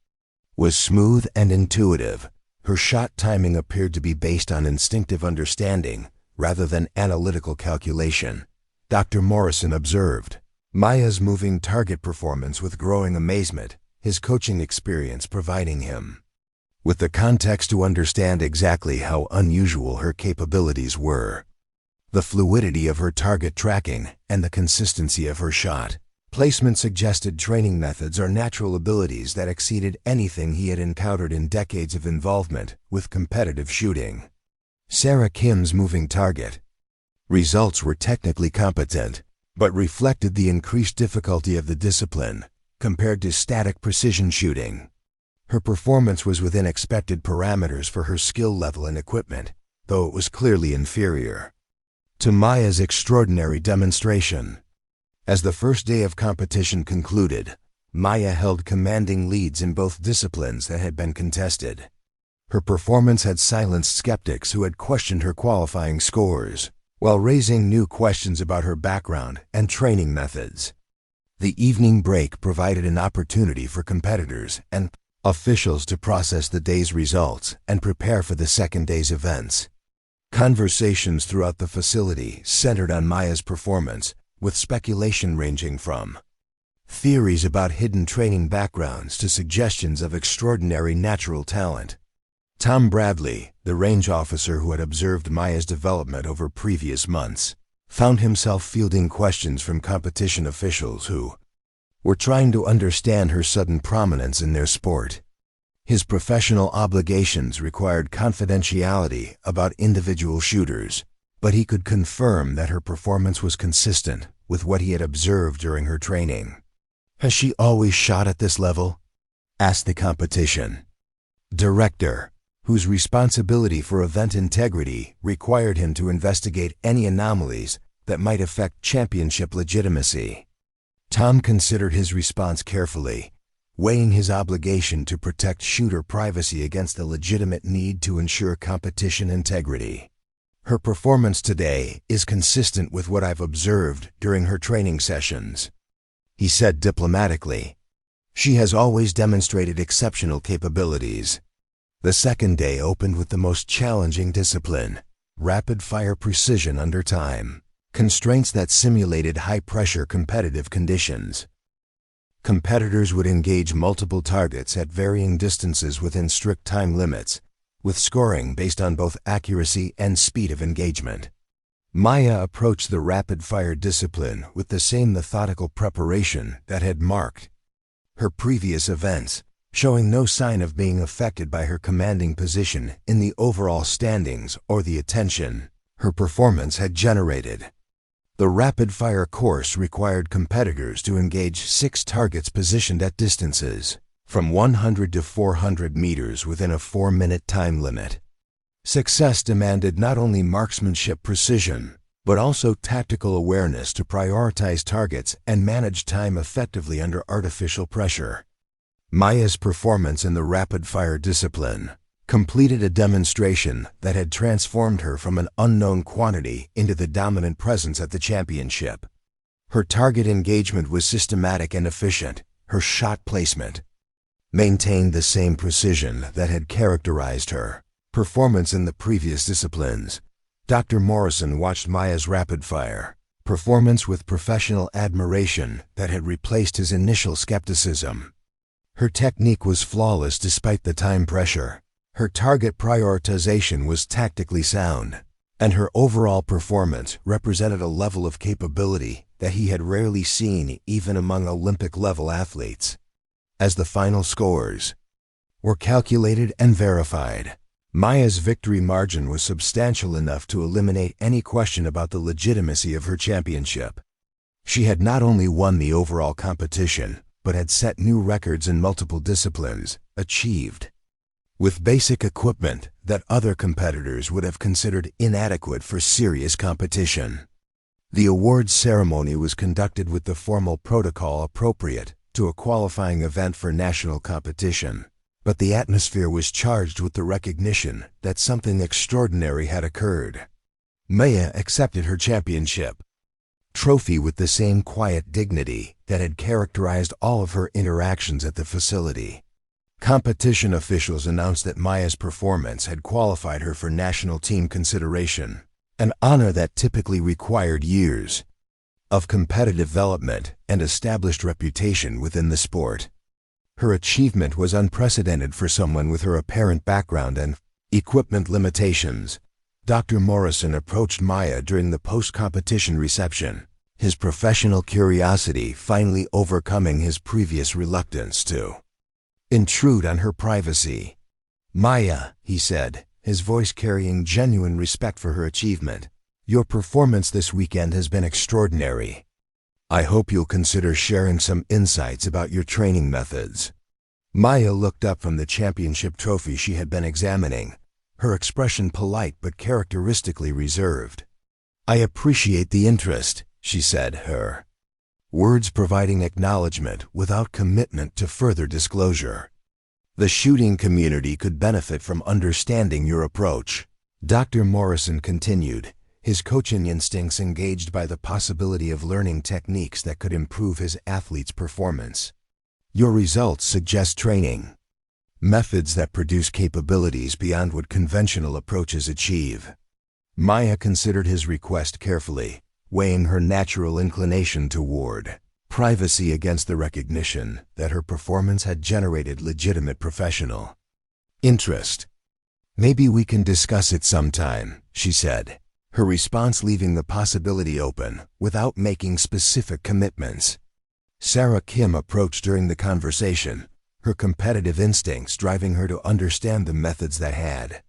was smooth and intuitive. Her shot timing appeared to be based on instinctive understanding rather than analytical calculation. Dr. Morrison observed Maya's moving target performance with growing amazement, his coaching experience providing him with the context to understand exactly how unusual her capabilities were. The fluidity of her target tracking and the consistency of her shot placement suggested training methods or natural abilities that exceeded anything he had encountered in decades of involvement with competitive shooting. Sarah Kim's moving target results were technically competent, but reflected the increased difficulty of the discipline compared to static precision shooting. Her performance was within expected parameters for her skill level and equipment, though it was clearly inferior to Maya's extraordinary demonstration. As the first day of competition concluded, Maya held commanding leads in both disciplines that had been contested. Her performance had silenced skeptics who had questioned her qualifying scores, while raising new questions about her background and training methods. The evening break provided an opportunity for competitors and officials to process the day's results and prepare for the second day's events. Conversations throughout the facility centered on Maya's performance, with speculation ranging from theories about hidden training backgrounds to suggestions of extraordinary natural talent. Tom Bradley, the range officer who had observed Maya's development over previous months, found himself fielding questions from competition officials who were trying to understand her sudden prominence in their sport. His professional obligations required confidentiality about individual shooters, but he could confirm that her performance was consistent with what he had observed during her training. "Has she always shot at this level?" asked the competition director, whose responsibility for event integrity required him to investigate any anomalies that might affect championship legitimacy. Tom considered his response carefully, weighing his obligation to protect shooter privacy against the legitimate need to ensure competition integrity. "Her performance today is consistent with what I've observed during her training sessions," he said diplomatically. "She has always demonstrated exceptional capabilities." The second day opened with the most challenging discipline, rapid-fire precision under time, constraints that simulated high-pressure competitive conditions. Competitors would engage multiple targets at varying distances within strict time limits, with scoring based on both accuracy and speed of engagement. Maya approached the rapid-fire discipline with the same methodical preparation that had marked her previous events, showing no sign of being affected by her commanding position in the overall standings or the attention her performance had generated. The rapid-fire course required competitors to engage 6 targets positioned at distances from 100 to 400 meters within a 4-minute time limit. Success demanded not only marksmanship precision, but also tactical awareness to prioritize targets and manage time effectively under artificial pressure. Maya's performance in the rapid-fire discipline completed a demonstration that had transformed her from an unknown quantity into the dominant presence at the championship. Her target engagement was systematic and efficient. Her shot placement maintained the same precision that had characterized her performance in the previous disciplines. Dr. Morrison watched Maya's rapid-fire performance with professional admiration that had replaced his initial skepticism. Her technique was flawless despite the time pressure. Her target prioritization was tactically sound, and her overall performance represented a level of capability that he had rarely seen even among Olympic-level athletes. As the final scores were calculated and verified, Maya's victory margin was substantial enough to eliminate any question about the legitimacy of her championship. She had not only won the overall competition, but had set new records in multiple disciplines, achieved with basic equipment that other competitors would have considered inadequate for serious competition. The awards ceremony was conducted with the formal protocol appropriate to a qualifying event for national competition, but the atmosphere was charged with the recognition that something extraordinary had occurred. Maya accepted her championship trophy with the same quiet dignity that had characterized all of her interactions at the facility. Competition officials announced that Maya's performance had qualified her for national team consideration, an honor that typically required years of competitive development and established reputation within the sport. Her achievement was unprecedented for someone with her apparent background and equipment limitations. Dr. Morrison approached Maya during the post-competition reception, his professional curiosity finally overcoming his previous reluctance to intrude on her privacy. "Maya," he said, his voice carrying genuine respect for her achievement, "your performance this weekend has been extraordinary. I hope you'll consider sharing some insights about your training methods." Maya looked up from the championship trophy she had been examining, her expression polite but characteristically reserved. "I appreciate the interest," she said, her words providing acknowledgement without commitment to further disclosure. "The shooting community could benefit from understanding your approach," Dr. Morrison continued, his coaching instincts engaged by the possibility of learning techniques that could improve his athlete's performance. "Your results suggest training methods that produce capabilities beyond what conventional approaches achieve." Maya considered his request carefully, weighing her natural inclination toward privacy against the recognition that her performance had generated legitimate professional interest. "Maybe we can discuss it sometime," she said, her response leaving the possibility open without making specific commitments. Sarah Kim approached during the conversation, her competitive instincts driving her to understand the methods that had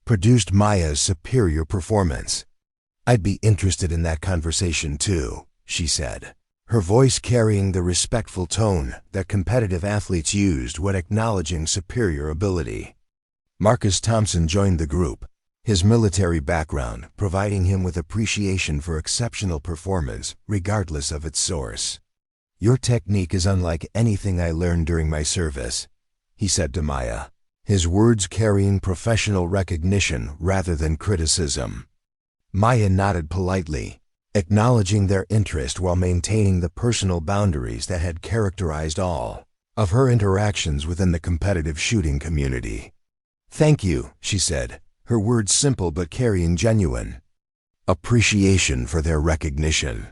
produced Maya's superior performance. "I'd be interested in that conversation too," she said, her voice carrying the respectful tone that competitive athletes used when acknowledging superior ability. Marcus Thompson joined the group, his military background providing him with appreciation for exceptional performance regardless of its source. "Your technique is unlike anything I learned during my service," he said to Maya, his words carrying professional recognition rather than criticism. Maya nodded politely, acknowledging their interest while maintaining the personal boundaries that had characterized all of her interactions within the competitive shooting community. "Thank you," she said, her words simple but carrying genuine appreciation for their recognition.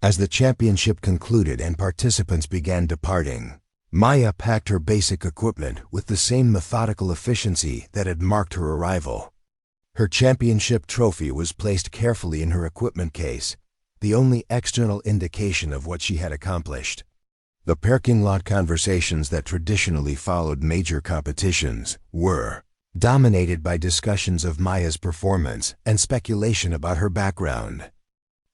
As the championship concluded and participants began departing, Maya packed her basic equipment with the same methodical efficiency that had marked her arrival. Her championship trophy was placed carefully in her equipment case, the only external indication of what she had accomplished. The parking lot conversations that traditionally followed major competitions were dominated by discussions of Maya's performance and speculation about her background.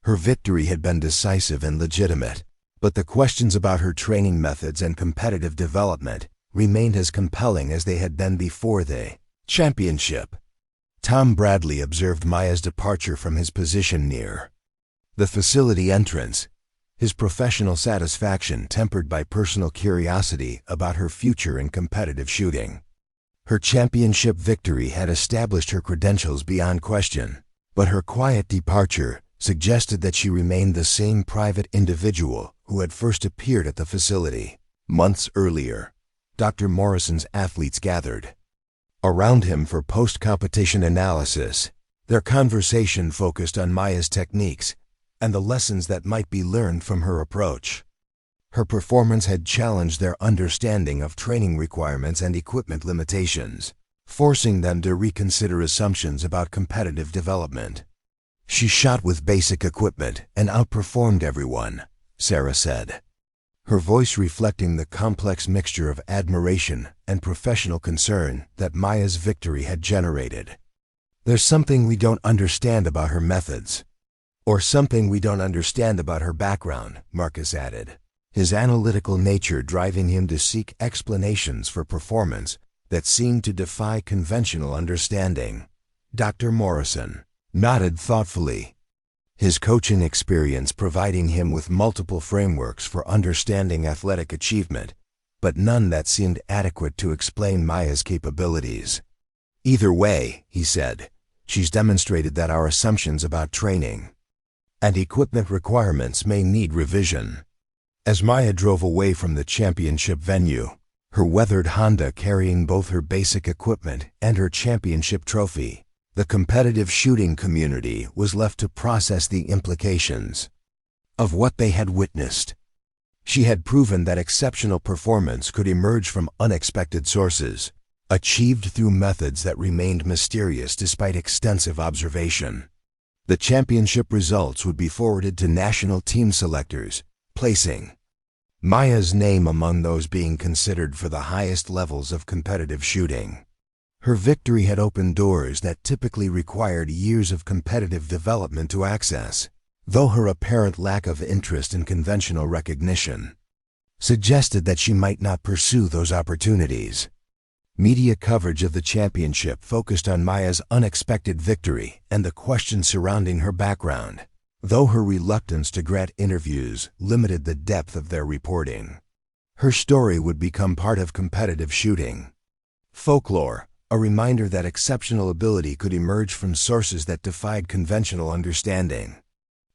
Her victory had been decisive and legitimate, but the questions about her training methods and competitive development remained as compelling as they had been before the championship. Tom Bradley observed Maya's departure from his position near the facility entrance, his professional satisfaction tempered by personal curiosity about her future in competitive shooting. Her championship victory had established her credentials beyond question, but her quiet departure suggested that she remained the same private individual who had first appeared at the facility months earlier. Dr. Morrison's athletes gathered around him for post-competition analysis. Their conversation focused on Maya's techniques and the lessons that might be learned from her approach. Her performance had challenged their understanding of training requirements and equipment limitations, forcing them to reconsider assumptions about competitive development. "She shot with basic equipment and outperformed everyone," Sarah said, her voice reflecting the complex mixture of admiration and professional concern that Maya's victory had generated. "There's something we don't understand about her methods, Or something we don't understand about her background, Marcus added, his analytical nature driving him to seek explanations for performance that seemed to defy conventional understanding. Dr. Morrison nodded thoughtfully, his coaching experience providing him with multiple frameworks for understanding athletic achievement, but none that seemed adequate to explain Maya's capabilities. Either way, he said, she's demonstrated that our assumptions about training and equipment requirements may need revision. As Maya drove away from the championship venue, her weathered Honda carrying both her basic equipment and her championship trophy, the competitive shooting community was left to process the implications of what they had witnessed. She had proven that exceptional performance could emerge from unexpected sources, achieved through methods that remained mysterious despite extensive observation. The championship results would be forwarded to national team selectors, placing Maya's name among those being considered for the highest levels of competitive shooting. Her victory had opened doors that typically required years of competitive development to access, though her apparent lack of interest in conventional recognition suggested that she might not pursue those opportunities. Media coverage of the championship focused on Maya's unexpected victory and the questions surrounding her background, though her reluctance to grant interviews limited the depth of their reporting. Her story would become part of competitive shooting folklore, a reminder that exceptional ability could emerge from sources that defied conventional understanding.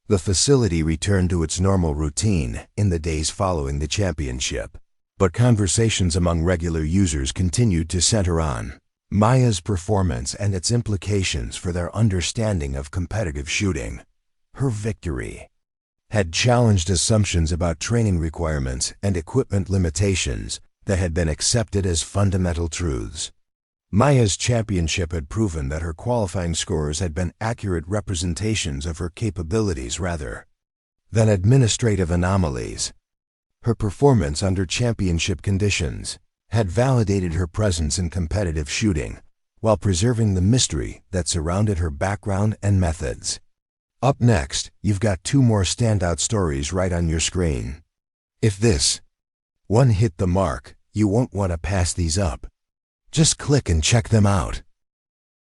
The facility returned to its normal routine in the days following the championship, but conversations among regular users continued to center on Maya's performance and its implications for their understanding of competitive shooting. Her victory had challenged assumptions about training requirements and equipment limitations that had been accepted as fundamental truths. Maya's championship had proven that her qualifying scores had been accurate representations of her capabilities rather than administrative anomalies. Her performance under championship conditions had validated her presence in competitive shooting while preserving the mystery that surrounded her background and methods. Up next, you've got two more standout stories right on your screen. If this one hit the mark, you won't want to pass these up. Just click and check them out.